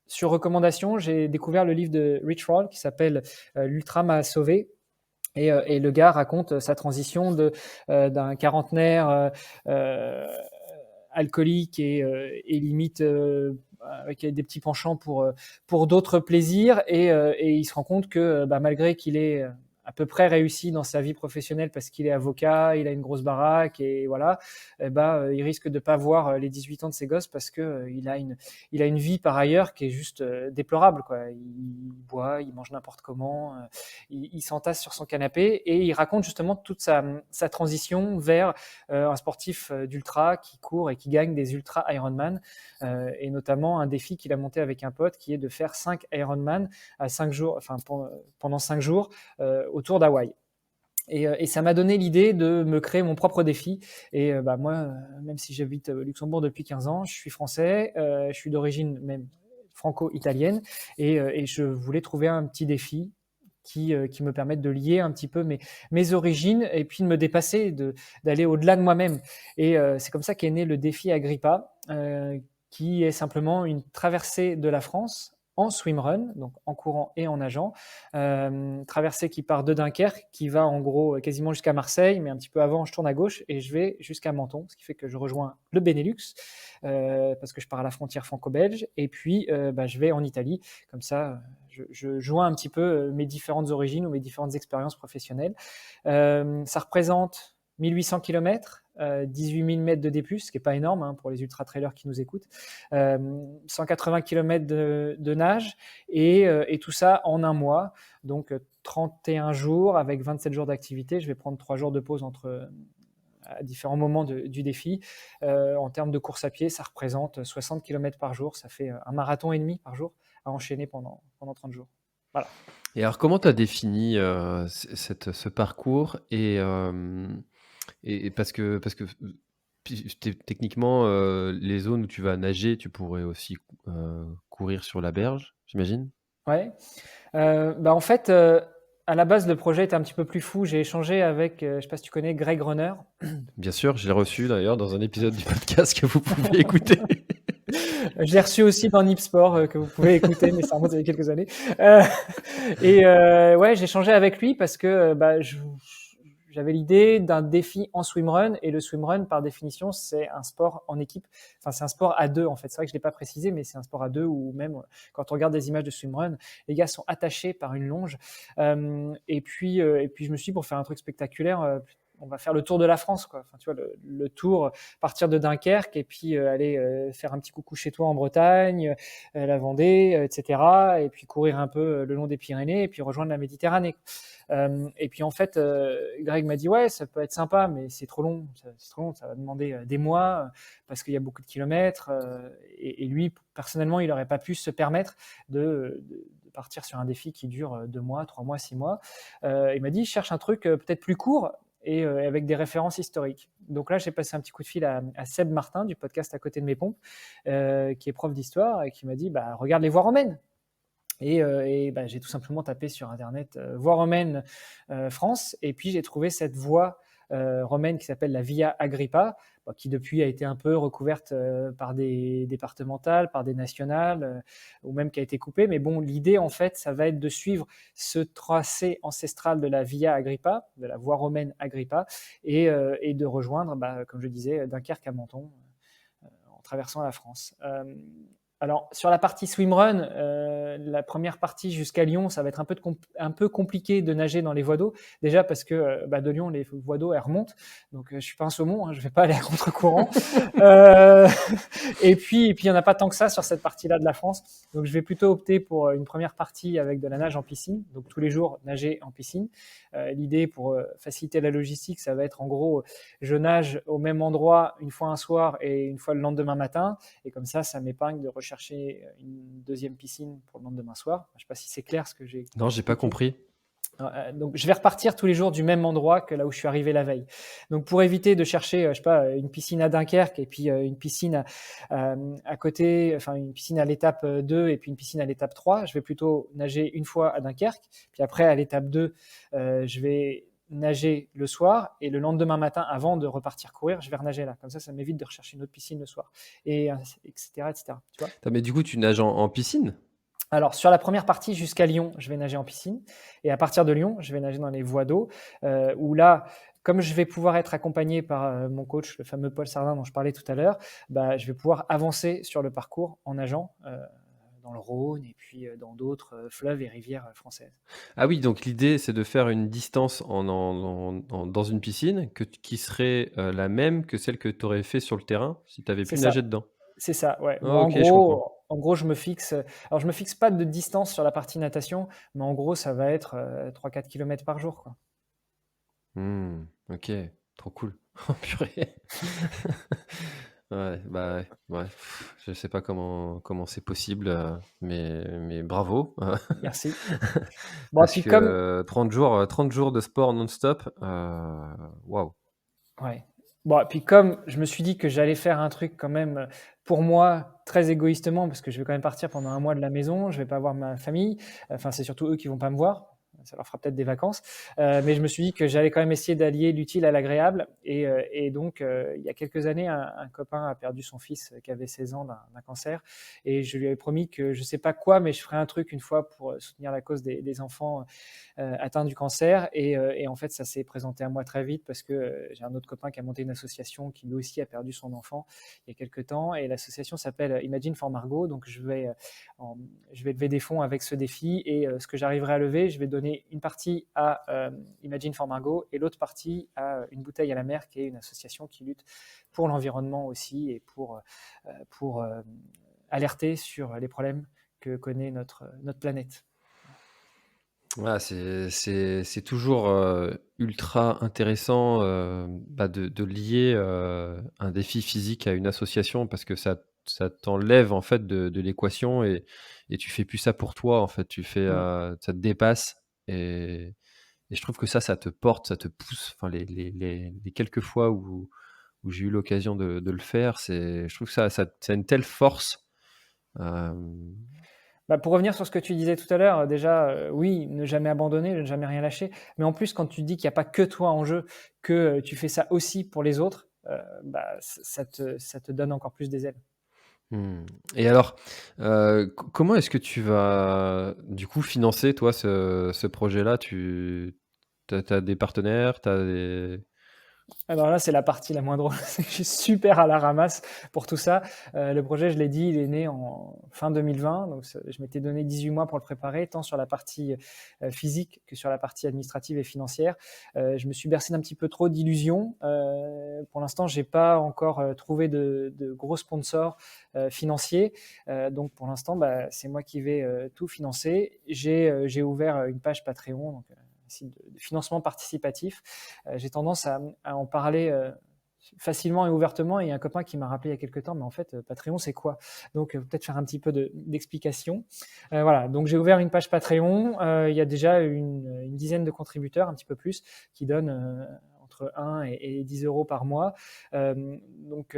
sur recommandation, j'ai découvert le livre de Rich Roll qui s'appelle L'Ultra m'a sauvé. Et le gars raconte sa transition d'un quarantenaire alcoolique et limite avec des petits penchants pour d'autres plaisirs. Et il se rend compte que malgré qu'il est à peu près réussi dans sa vie professionnelle parce qu'il est avocat, il a une grosse baraque et voilà, il risque de pas voir les 18 ans de ses gosses parce que il a une vie par ailleurs qui est juste déplorable, quoi. Il boit, il mange n'importe comment, il s'entasse sur son canapé et il raconte justement toute sa transition vers un sportif d'ultra qui court et qui gagne des ultra Ironman et notamment un défi qu'il a monté avec un pote qui est de faire 5 Ironman à 5 jours, pendant 5 jours autour d'Hawaï. Et ça m'a donné l'idée de me créer mon propre défi. Et moi, même si j'habite au Luxembourg depuis 15 ans, je suis français, je suis d'origine même franco-italienne, et je voulais trouver un petit défi qui me permette de lier un petit peu mes origines et puis de me dépasser, d'aller au-delà de moi-même. Et c'est comme ça qu'est né le défi Agrippa, qui est simplement une traversée de la France en swimrun, donc en courant et en nageant, traversée qui part de Dunkerque, qui va en gros quasiment jusqu'à Marseille, mais un petit peu avant, je tourne à gauche et je vais jusqu'à Menton, ce qui fait que je rejoins le Benelux, parce que je pars à la frontière franco-belge, et puis je vais en Italie, comme ça je joins un petit peu mes différentes origines ou mes différentes expériences professionnelles. Ça représente 1800 km, 18 000 mètres de D+, ce qui n'est pas énorme pour les ultra-trailers qui nous écoutent, 180 km de nage, et tout ça en un mois, donc 31 jours avec 27 jours d'activité. Je vais prendre 3 jours de pause à différents moments du défi. En termes de course à pied, ça représente 60 km par jour, ça fait un marathon et demi par jour à enchaîner pendant 30 jours. Voilà. Et alors, comment tu as défini ce parcours et parce que techniquement, les zones où tu vas nager, tu pourrais aussi courir sur la berge, j'imagine? Ouais. En fait, à la base, le projet était un petit peu plus fou. J'ai échangé avec, je ne sais pas si tu connais Greg Runner. Bien sûr, je l'ai reçu d'ailleurs dans un épisode du podcast que vous pouvez écouter. Je l'ai reçu aussi dans Nip Sport, que vous pouvez écouter, mais ça remonte il y a quelques années. J'ai échangé avec lui parce que j'avais l'idée d'un défi en swimrun, et le swimrun, par définition, c'est un sport en équipe. Enfin, c'est un sport à deux, en fait. C'est vrai que je l'ai pas précisé, mais c'est un sport à deux où même quand on regarde des images de swimrun, les gars sont attachés par une longe. Et puis, je me suis dit, pour faire un truc spectaculaire, on va faire le tour de la France, quoi. Enfin, tu vois, le tour, partir de Dunkerque et puis aller faire un petit coucou chez toi en Bretagne, la Vendée, etc. Et puis courir un peu le long des Pyrénées et puis rejoindre la Méditerranée. Et puis en fait, Greg m'a dit ouais, ça peut être sympa, mais c'est trop long, ça va demander des mois parce qu'il y a beaucoup de kilomètres. Et lui, personnellement, il n'aurait pas pu se permettre de partir sur un défi qui dure 2 mois, 3 mois, 6 mois. Il m'a dit cherche un truc peut-être plus court et avec des références historiques. Donc là, j'ai passé un petit coup de fil à Seb Martin du podcast À côté de mes pompes, qui est prof d'histoire et qui m'a dit regarde les voies romaines. Et j'ai tout simplement tapé sur internet voie romaine France, et puis j'ai trouvé cette voie romaine qui s'appelle la Via Agrippa, qui depuis a été un peu recouverte par des départementales, par des nationales, ou même qui a été coupée. Mais bon, l'idée, en fait, ça va être de suivre ce tracé ancestral de la Via Agrippa, de la voie romaine Agrippa, et de rejoindre, comme je disais, Dunkerque à Menton, en traversant la France. Alors, sur la partie swimrun, la première partie jusqu'à Lyon, ça va être un peu compliqué de nager dans les voies d'eau. Déjà parce que de Lyon, les voies d'eau, elles remontent. Donc, je suis pas un saumon, hein, je vais pas aller à contre-courant. Et puis, il n'y en a pas tant que ça sur cette partie-là de la France. Donc, je vais plutôt opter pour une première partie avec de la nage en piscine. Donc, tous les jours, nager en piscine. L'idée, pour faciliter la logistique, ça va être en gros, je nage au même endroit une fois un soir et une fois le lendemain matin. Et comme ça m'épargne de rechercher une deuxième piscine pour le lendemain soir. Je ne sais pas si c'est clair ce que j'ai Non, j'ai pas compris. Donc, je vais repartir tous les jours du même endroit que là où je suis arrivé la veille. Donc, pour éviter de chercher, je sais pas, une piscine à Dunkerque et puis une piscine à côté, enfin une piscine à l'étape 2 et puis une piscine à l'étape 3, je vais plutôt nager une fois à Dunkerque. Puis après, à l'étape 2, je vais nager le soir et le lendemain matin, avant de repartir courir, je vais renager là. Comme ça m'évite de rechercher une autre piscine le soir, et etc., etc. Tu vois. Mais du coup, tu nages en piscine? Alors, sur la première partie jusqu'à Lyon, je vais nager en piscine. Et à partir de Lyon, je vais nager dans les voies d'eau, où là, comme je vais pouvoir être accompagné par mon coach, le fameux Paul Sardin dont je parlais tout à l'heure, je vais pouvoir avancer sur le parcours en nageant dans le Rhône et puis dans d'autres fleuves et rivières françaises. Ah oui, donc l'idée, c'est de faire une distance dans une piscine qui serait la même que celle que tu aurais fait sur le terrain si tu avais C'est pu ça. nager dedans. C'est ça, ouais. Ah, Moi, ok, je comprends. en gros, je me fixe. Alors, je me fixe pas de distance sur la partie natation, mais en gros, ça va être 3-4 km par jour, quoi. Ok, trop cool. Oh purée. Ouais, ouais, ouais. Je sais pas comment c'est possible, mais bravo. Merci. Bon, et Parce puis comme que 30 jours de sport non-stop, waouh. Ouais. Bon, et puis comme je me suis dit que j'allais faire un truc quand même pour moi très égoïstement, parce que je vais quand même partir pendant un mois de la maison, je vais pas voir ma famille. Enfin, c'est surtout eux qui vont pas me voir. Ça leur fera peut-être des vacances. Mais je me suis dit que j'allais quand même essayer d'allier l'utile à l'agréable. Et donc, il y a quelques années, un copain a perdu son fils qui avait 16 ans d'un cancer. Et je lui avais promis que je sais pas quoi, mais je ferai un truc une fois pour soutenir la cause des enfants atteint du cancer. Et en fait, ça s'est présenté à moi très vite parce que j'ai un autre copain qui a monté une association qui lui aussi a perdu son enfant il y a quelques temps. Et l'association s'appelle Imagine for Margot. Donc, je vais lever des fonds avec ce défi. Et ce que j'arriverai à lever, je vais donner une partie à Imagine for Margot et l'autre partie à Une bouteille à la mer, qui est une association qui lutte pour l'environnement aussi et pour alerter sur les problèmes que connaît notre planète. Ouais, c'est toujours ultra intéressant de lier un défi physique à une association parce que ça t'enlève en fait de l'équation et tu fais plus ça pour toi en fait, ça te dépasse et je trouve que ça te porte, ça te pousse. Enfin, les quelques fois où j'ai eu l'occasion de le faire, je trouve que ça a une telle force. Euh, Pour revenir sur ce que tu disais tout à l'heure, déjà, oui, ne jamais abandonner, ne jamais rien lâcher. Mais en plus, quand tu dis qu'il n'y a pas que toi en jeu, que tu fais ça aussi pour les autres, ça te donne encore plus des ailes. Et alors, comment est-ce que tu vas, du coup, financer, toi, ce projet-là? Tu as des partenaires, tu as des... Alors là, c'est la partie la moins drôle. Je suis super à la ramasse pour tout ça. Le projet, je l'ai dit, il est né en fin 2020. Donc, je m'étais donné 18 mois pour le préparer, tant sur la partie physique que sur la partie administrative et financière. Je me suis bercé d'un petit peu trop d'illusions. Pour l'instant, j'ai pas encore trouvé de gros sponsors financiers. Donc, pour l'instant, c'est moi qui vais tout financer. J'ai ouvert une page Patreon, donc de financement participatif. J'ai tendance à en parler facilement et ouvertement. Et il y a un copain qui m'a rappelé il y a quelques temps, mais en fait, Patreon, c'est quoi? Donc, peut-être faire un petit peu d'explication. Voilà, donc j'ai ouvert une page Patreon. Il y a déjà une dizaine de contributeurs, un petit peu plus, qui donnent entre 1 et 10 euros par mois. Donc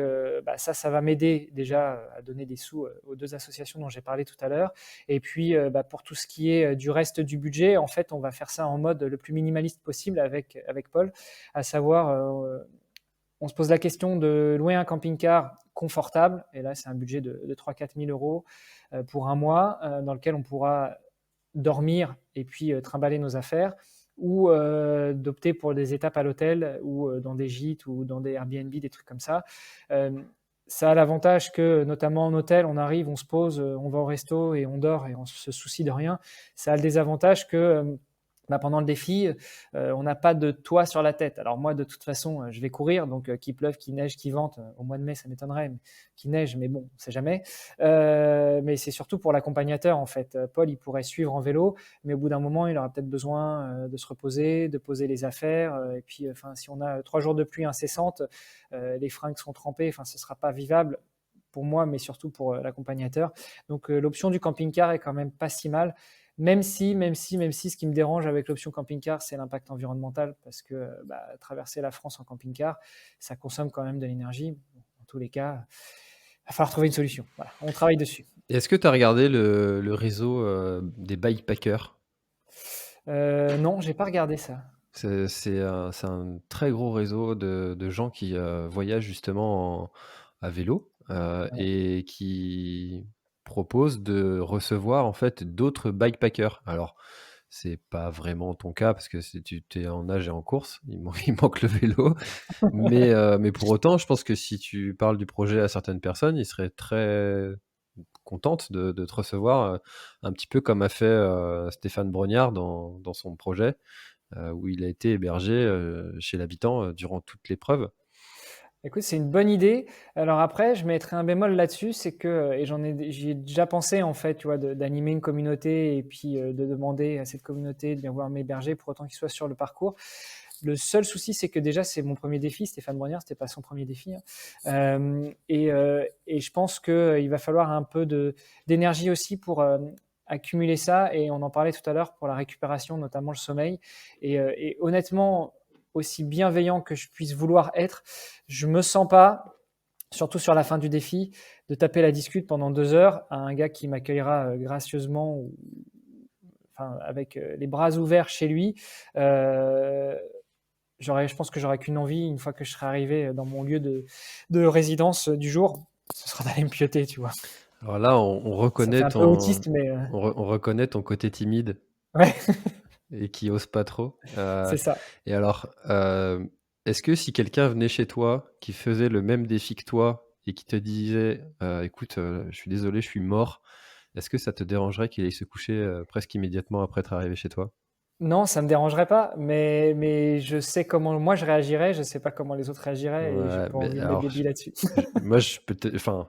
ça va m'aider déjà à donner des sous aux 2 associations dont j'ai parlé tout à l'heure. Et puis pour tout ce qui est du reste du budget, en fait, on va faire ça en mode le plus minimaliste possible avec Paul, à savoir on se pose la question de louer un camping-car confortable, et là c'est un budget de 3-4 000 euros pour un mois, dans lequel on pourra dormir et puis trimballer nos affaires, ou d'opter pour des étapes à l'hôtel ou dans des gîtes ou dans des Airbnb, des trucs comme ça. Ça a l'avantage que, notamment en hôtel, on arrive, on se pose, on va au resto et on dort et on se soucie de rien. Ça a le désavantage que pendant le défi, on n'a pas de toit sur la tête. Alors moi, de toute façon, je vais courir, donc qu'il pleuve, qu'il neige, qu'il vente, au mois de mai, ça m'étonnerait, qu'il neige, mais bon, on ne sait jamais. Mais c'est surtout pour l'accompagnateur, en fait. Paul, il pourrait suivre en vélo, mais au bout d'un moment, il aura peut-être besoin de se reposer, de poser les affaires. Et puis, si on a 3 jours de pluie incessante, les fringues sont trempées, ce ne sera pas vivable pour moi, mais surtout pour l'accompagnateur. Donc l'option du camping-car est quand même pas si mal. Même si ce qui me dérange avec l'option camping-car, c'est l'impact environnemental, parce que traverser la France en camping-car, ça consomme quand même de l'énergie. Dans tous les cas, il va falloir trouver une solution. Voilà, on travaille dessus. Est-ce que tu as regardé le réseau des bikepackers? Non, j'ai pas regardé ça. C'est un très gros réseau de gens qui voyagent justement à vélo et qui proposent de recevoir en fait d'autres bikepackers. Alors, c'est pas vraiment ton cas parce que tu es en nage et en course, il manque le vélo. Mais pour autant, je pense que si tu parles du projet à certaines personnes, ils seraient très contentes de te recevoir, un petit peu comme a fait Stéphane Brognard dans son projet. Où il a été hébergé chez l'habitant durant toute l'épreuve. Écoute, c'est une bonne idée. Alors après, je mettrai un bémol là-dessus, c'est que, et j'y ai déjà pensé en fait, tu vois, d'animer une communauté et puis de demander à cette communauté de bien vouloir m'héberger pour autant qu'il soit sur le parcours. Le seul souci, c'est que déjà, c'est mon premier défi. Stéphane Brognard, c'était pas son premier défi. Et je pense qu'il va falloir un peu d'énergie aussi pour accumuler ça. Et on en parlait tout à l'heure pour la récupération, notamment le sommeil. Et honnêtement, aussi bienveillant que je puisse vouloir être, je me sens pas, surtout sur la fin du défi, de taper la discute pendant 2 heures à un gars qui m'accueillera gracieusement, avec les bras ouverts chez lui. Je pense que j'aurais qu'une envie, une fois que je serai arrivé dans mon lieu de résidence du jour, ce sera d'aller me pioter, tu vois. Alors là, on Ça reconnaît fait un peu autiste, mais on reconnaît ton côté timide ouais, et qui ose pas trop. c'est ça. Et alors, est-ce que si quelqu'un venait chez toi, qui faisait le même défi que toi et qui te disait écoute, je suis désolé, je suis mort, est-ce que ça te dérangerait qu'il aille se coucher presque immédiatement après être arrivé chez toi? Non, ça me dérangerait pas, mais je sais comment moi je réagirais, je sais pas comment les autres réagiraient et j'ai Ouais, pas mais envie de mettre alors, des billes là-dessus. moi, je peux te enfin,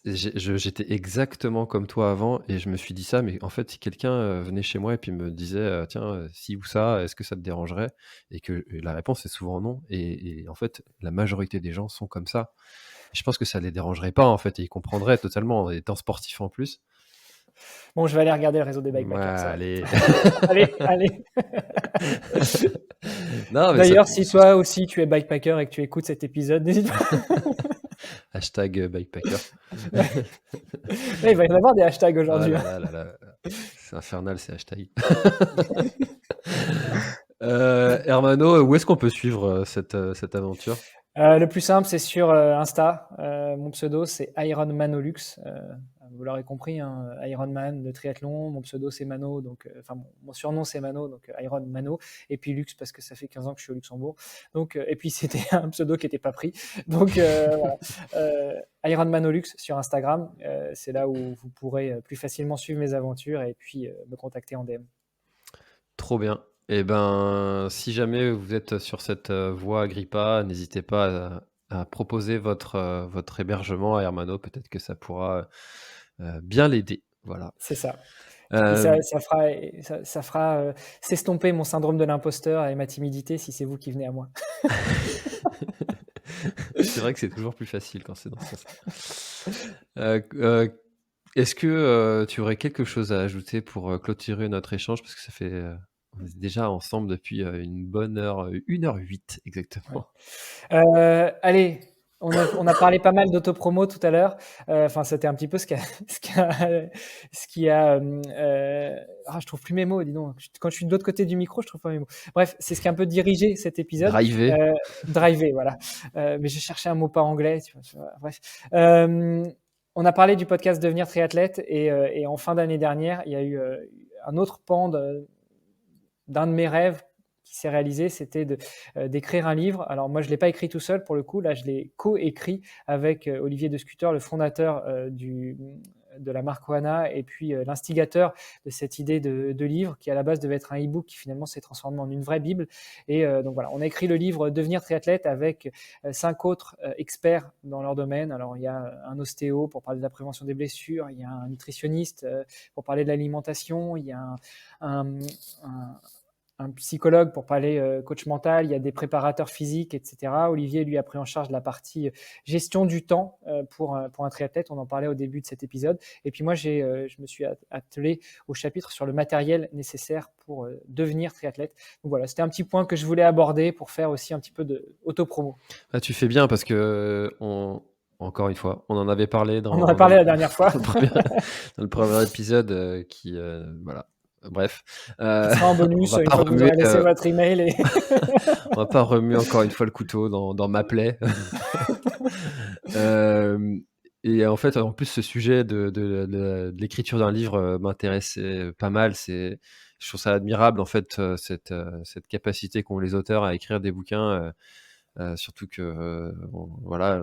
j'étais exactement comme toi avant et je me suis dit ça, mais en fait, si quelqu'un venait chez moi et puis me disait tiens, ci ou ça, est-ce que ça te dérangerait? Et la réponse est souvent non. Et en fait, la majorité des gens sont comme ça. Je pense que ça les dérangerait pas en fait, et ils comprendraient totalement en étant sportifs en plus. Bon, je vais aller regarder le réseau des Ouais, bikepackers, ça va. allez. Allez. Non, mais D'ailleurs, si toi aussi tu es bikepacker et que tu écoutes cet épisode, n'hésite pas. hashtag bikepacker. Ouais, il va y en avoir des hashtags Ah aujourd'hui. là là là là. C'est infernal ces hashtags. Hermano, où est-ce qu'on peut suivre cette aventure? Le plus simple, c'est sur Insta. Mon pseudo, c'est Ironmanolux. Vous l'aurez compris, hein, Ironman, le triathlon. Mon pseudo, c'est Mano. Donc, mon surnom, c'est Mano, donc Iron Mano. Et puis Lux, parce que ça fait 15 ans que je suis au Luxembourg. Donc, et puis, c'était un pseudo qui n'était pas pris. Donc, voilà. Ironmanolux sur Instagram. C'est là où vous pourrez plus facilement suivre mes aventures et puis me contacter en DM. Trop bien. Et ben, si jamais vous êtes sur cette voie Agrippa, n'hésitez pas à proposer votre hébergement à Hermano. Peut-être que ça pourra bien l'aider. Voilà. C'est ça. Et Euh, ça fera s'estomper mon syndrome de l'imposteur et ma timidité si c'est vous qui venez à moi. c'est vrai que c'est toujours plus facile quand c'est dans ce sens. Est-ce que tu aurais quelque chose à ajouter pour clôturer notre échange? Parce que ça fait On est déjà ensemble depuis une bonne heure, 1h08 Ouais. exactement. Allez, on a parlé pas mal d'autopromo tout à l'heure. Enfin, c'était un petit peu ce qui a, ce qui a. Je trouve plus mes mots, dis donc. Quand je suis de l'autre côté du micro, je trouve pas mes mots. Bref, c'est ce qui a un peu dirigé cet épisode. Driver. Driver, voilà. Mais j'ai cherché un mot pas anglais. Tu vois, bref. On a parlé du podcast Devenir triathlète et en fin d'année dernière, il y a eu un autre pan d'un de mes rêves qui s'est réalisé, c'était d'écrire un livre. Alors moi, je ne l'ai pas écrit tout seul pour le coup. Là, je l'ai co-écrit avec Olivier de Scuter, le fondateur de la marque Oana, et puis l'instigateur de cette idée de livre qui à la base devait être un e-book qui finalement s'est transformé en une vraie Bible. Et donc voilà, on a écrit le livre Devenir triathlète avec 5 autres experts dans leur domaine. Alors il y a un ostéo pour parler de la prévention des blessures, il y a un nutritionniste pour parler de l'alimentation, il y a un, un psychologue pour parler coach mental, il y a des préparateurs physiques, etc. Olivier, lui, a pris en charge la partie gestion du temps pour un triathlète. On en parlait au début de cet épisode. Et puis moi, je me suis attelé au chapitre sur le matériel nécessaire pour devenir triathlète. Donc voilà, c'était un petit point que je voulais aborder pour faire aussi un petit peu de auto-promo. Ah, tu fais bien parce que encore une fois, on en avait parlé On en a parlé la dernière fois. dans le premier épisode voilà. Bref, Qui sera en on bonus va une pas fois que vous remuer, aurez laissé votre email. on va pas remuer encore une fois le couteau dans ma plaie. Et en fait, en plus, ce sujet de l'écriture d'un livre m'intéressait pas mal. Je trouve ça admirable, en fait, cette capacité qu'ont les auteurs à écrire des bouquins, surtout que, voilà,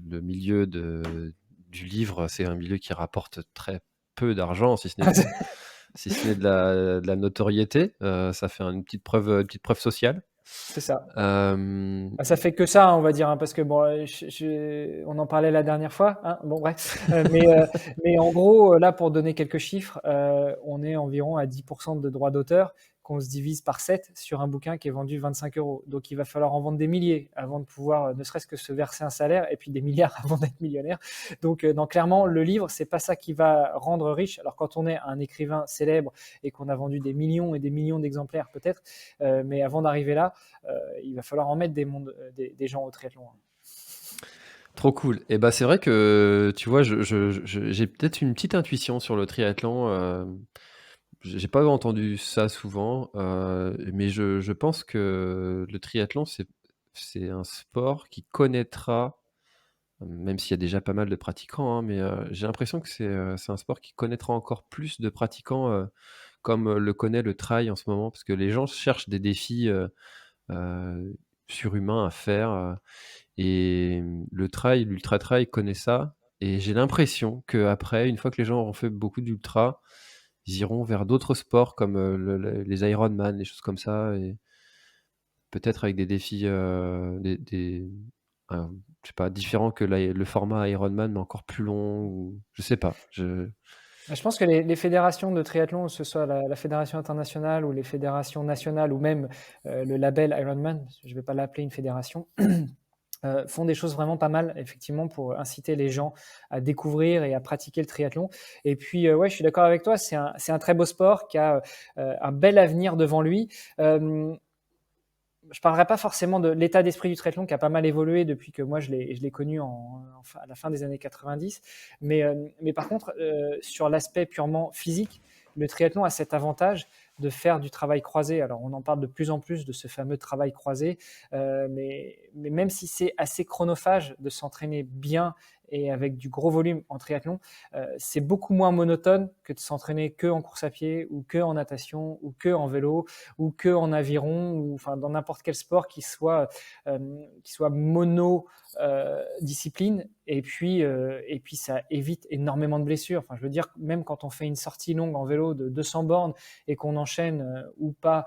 le milieu du livre, c'est un milieu qui rapporte très peu d'argent, si ce n'est si ce n'est de la notoriété. Ça fait une petite preuve sociale. C'est ça. Euh, Ça fait que ça, on va dire, hein, parce que bon, on en parlait la dernière fois. Hein, bon, bref. Mais en gros, là, pour donner quelques chiffres, on est environ à 10% de droits d'auteur qu'on se divise par 7 sur un bouquin qui est vendu 25 euros. Donc, il va falloir en vendre des milliers avant de pouvoir, ne serait-ce que se verser un salaire, et puis des milliards avant d'être millionnaire. Donc, clairement, le livre, c'est pas ça qui va rendre riche. Alors, quand on est un écrivain célèbre et qu'on a vendu des millions et des millions d'exemplaires, peut-être, mais avant d'arriver là, il va falloir en mettre des gens au triathlon. Trop cool. Et bah c'est vrai que tu vois, j'ai peut-être une petite intuition sur le triathlon. J'ai pas entendu ça souvent, mais je pense que le triathlon, c'est un sport qui connaîtra, même s'il y a déjà pas mal de pratiquants, hein, mais j'ai l'impression que c'est un sport qui connaîtra encore plus de pratiquants, comme le connaît le trail en ce moment, parce que les gens cherchent des défis surhumains à faire. Et le trail, l'ultra trail connaît ça. Et j'ai l'impression qu'après, une fois que les gens auront fait beaucoup d'ultra, ils iront vers d'autres sports comme les Ironman, les choses comme ça. Et peut-être avec des défis, je sais pas, différents que le format Ironman, mais encore plus long. Ou, je sais pas. Je pense que les fédérations de triathlon, que ce soit la fédération internationale ou les fédérations nationales ou même le label Ironman, je ne vais pas l'appeler une fédération, font des choses vraiment pas mal, effectivement, pour inciter les gens à découvrir et à pratiquer le triathlon. Et puis, ouais, je suis d'accord avec toi, c'est un très beau sport qui a un bel avenir devant lui. Je parlerai pas forcément de l'état d'esprit du triathlon qui a pas mal évolué depuis que moi je l'ai connu à la fin des années 90. Mais par contre, sur l'aspect purement physique, le triathlon a cet avantage de faire du travail croisé. Alors on en parle de plus en plus de ce fameux travail croisé, mais même si c'est assez chronophage de s'entraîner bien et avec du gros volume en triathlon, c'est beaucoup moins monotone que de s'entraîner que en course à pied ou que en natation ou que en vélo ou que en aviron ou enfin dans n'importe quel sport qui soit mono discipline et puis ça évite énormément de blessures. Enfin je veux dire même quand on fait une sortie longue en vélo de 200 bornes et qu'on enchaîne ou pas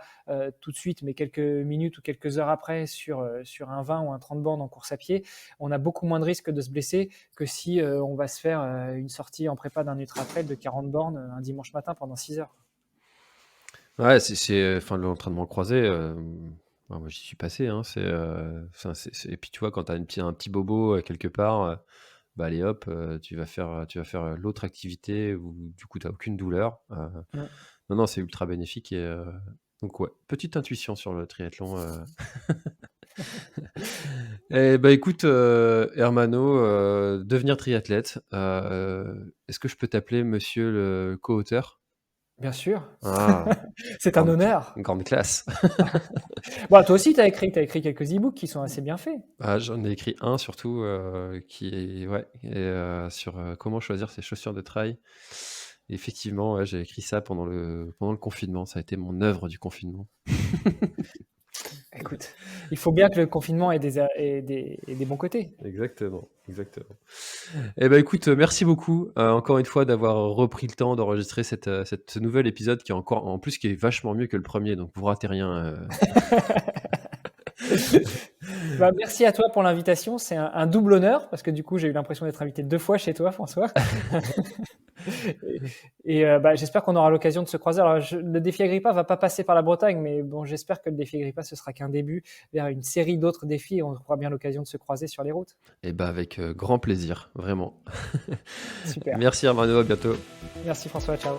tout de suite mais quelques minutes ou quelques heures après sur un 20 ou un 30 bornes en course à pied, on a beaucoup moins de risques de se blesser que si on va se faire une sortie en prépa d'un ultra trail de 40 bornes un dimanche matin pendant 6 heures. Ouais, enfin, l'entraînement croisé, moi j'y suis passé, hein, et puis tu vois, quand tu as un petit bobo quelque part, bah allez hop, tu vas faire l'autre activité où du coup tu n'as aucune douleur. Ouais. Non, non, c'est ultra bénéfique. Donc ouais, petite intuition sur le triathlon. Eh bah écoute, Hermano, devenir triathlète, est-ce que je peux t'appeler monsieur le co-auteur? Bien sûr, Ah, c'est un grande honneur. grande classe. Bah, toi aussi, tu as écrit quelques e-books qui sont assez bien faits. Ah, j'en ai écrit un surtout, qui est ouais et sur, comment choisir ses chaussures de trail. Effectivement, ouais, j'ai écrit ça pendant le confinement, ça a été mon œuvre du confinement. Écoute, il faut bien que le confinement ait des bons côtés. Exactement, exactement. Eh ben écoute, merci beaucoup, encore une fois d'avoir repris le temps d'enregistrer ce nouvel épisode qui est encore en plus qui est vachement mieux que le premier, donc vous ratez rien, Bah, merci à toi pour l'invitation. C'est un double honneur parce que du coup, j'ai eu l'impression d'être invité 2 fois chez toi, François. Bah, j'espère qu'on aura l'occasion de se croiser. Alors, le défi Agrippa va pas passer par la Bretagne, mais bon, j'espère que le défi Agrippa, ce sera qu'un début vers une série d'autres défis et on aura bien l'occasion de se croiser sur les routes. Et bah, avec, grand plaisir, vraiment. Super. Merci Armano, à bientôt. Merci François, ciao.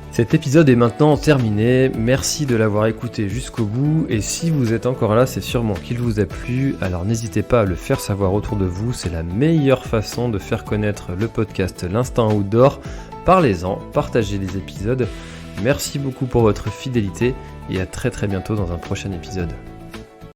Cet épisode est maintenant terminé, merci de l'avoir écouté jusqu'au bout et si vous êtes encore là, c'est sûrement qu'il vous a plu, alors n'hésitez pas à le faire savoir autour de vous, c'est la meilleure façon de faire connaître le podcast L'Instinct Outdoor. Parlez-en, partagez les épisodes, merci beaucoup pour votre fidélité et à très bientôt dans un prochain épisode.